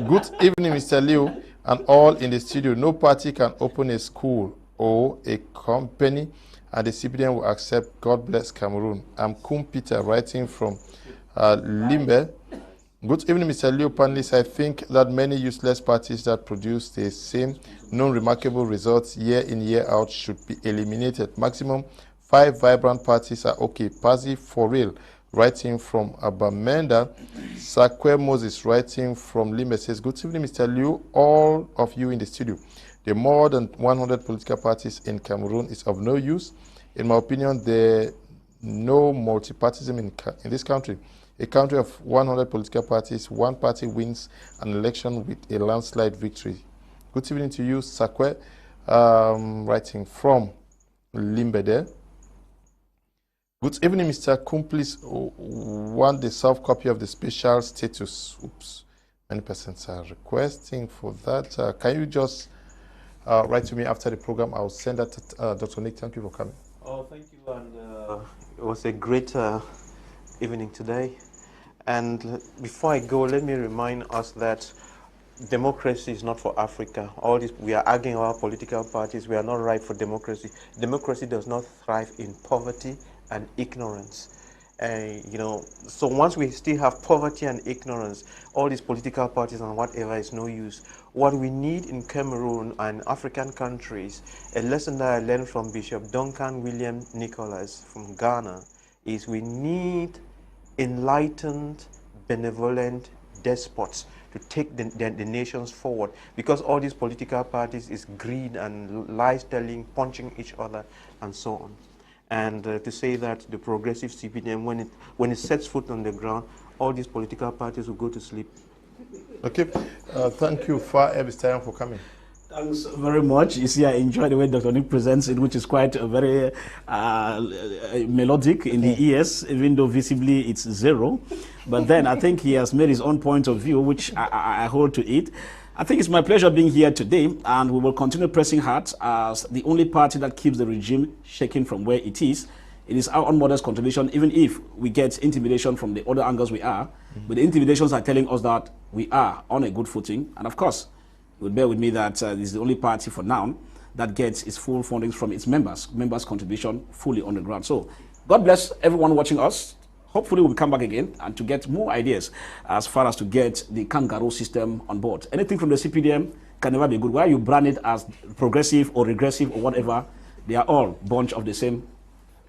good evening, Mr. Leo, and all in the studio. No party can open a school or a company and the CPDM will accept. God bless Cameroon. I'm Kum Peter writing from Limbe. Good evening, Mr. Leo, panelists. I think that many useless parties that produce the same non-remarkable results year in, year out should be eliminated. Maximum 5 vibrant parties are okay. Pazzi for real, writing from Abamenda. Sakwe Moses, writing from Limbe, says, good evening, Mr. Leo, all of you in the studio. The more than 100 political parties in Cameroon is of no use. In my opinion, there is no multipartism in this country. A country of 100 political parties, one party wins an election with a landslide victory. Good evening to you, Sakwe, writing from Limbe there. Good evening, Mr. Kum, please want the soft copy of the special status. Oops, many persons are requesting for that. Can you just write to me after the program? I'll send that to Dr. Nick. Thank you for coming. Oh, thank you, and it was a great evening today. And before I go, let me remind us that democracy is not for Africa. All this, we are arguing about political parties. We are not ripe for democracy. Democracy does not thrive in poverty and ignorance. You know, so once we still have poverty and ignorance, all these political parties and whatever is no use. What we need in Cameroon and African countries, a lesson that I learned from Bishop Duncan William Nicholas from Ghana, is we need enlightened, benevolent despots to take the nations forward, because all these political parties is greed and lies telling, punching each other, and so on. And to say that the progressive CPDM, when it sets foot on the ground, all these political parties will go to sleep. Okay. Thank you, Elvis Tayong, for coming. Thanks very much. You see, I enjoy the way Dr. Nick presents it, which is quite very melodic in the ears, even though visibly it's zero. But then I think he has made his own point of view, which I hold to it. I think it's my pleasure being here today, and we will continue pressing hard as the only party that keeps the regime shaking from where it is. It is our own modest contribution, even if we get intimidation from the other angles we are. But the intimidations are telling us that we are on a good footing. And of course, you would bear with me that this is the only party for now that gets its full funding from its members' contribution fully on the ground. So God bless everyone watching us. Hopefully we'll come back again and to get more ideas as far as to get the kangaroo system on board. Anything from the CPDM can never be good. Whether you brand it as progressive or regressive or whatever, they are all bunch of the same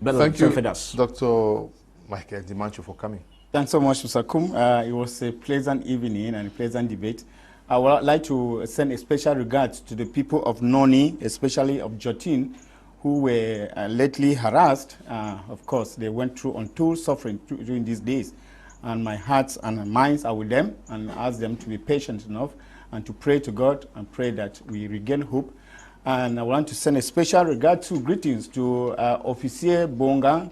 Thank you, feathers. Dr. Michael Ndimancho, for coming. Thanks so much, Mr. Kum. It was a pleasant evening and a pleasant debate. I would like to send a special regards to the people of Noni, especially of Jotin, who were lately harassed. Of course, they went through untold suffering during these days. And my hearts and minds are with them, and ask them to be patient enough and to pray to God and pray that we regain hope. And I want to send a special greetings to Officer Bongang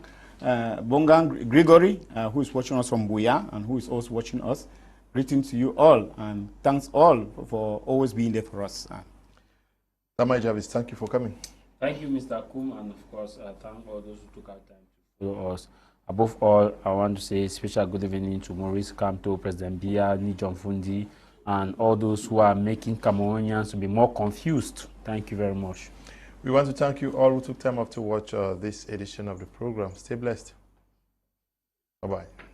Gregory, who is watching us from Buya and who is also watching us. Greetings to you all, and thanks all for always being there for us. Mai Javis, thank you for coming. Thank you, Mr. Kum, and of course, thank all those who took our time to follow us. Above all, I want to say special good evening to Maurice Kamto, President Bia, Nijon Fundi, and all those who are making Cameroonians to be more confused. Thank you very much. We want to thank you all who took time up to watch this edition of the program. Stay blessed. Bye-bye.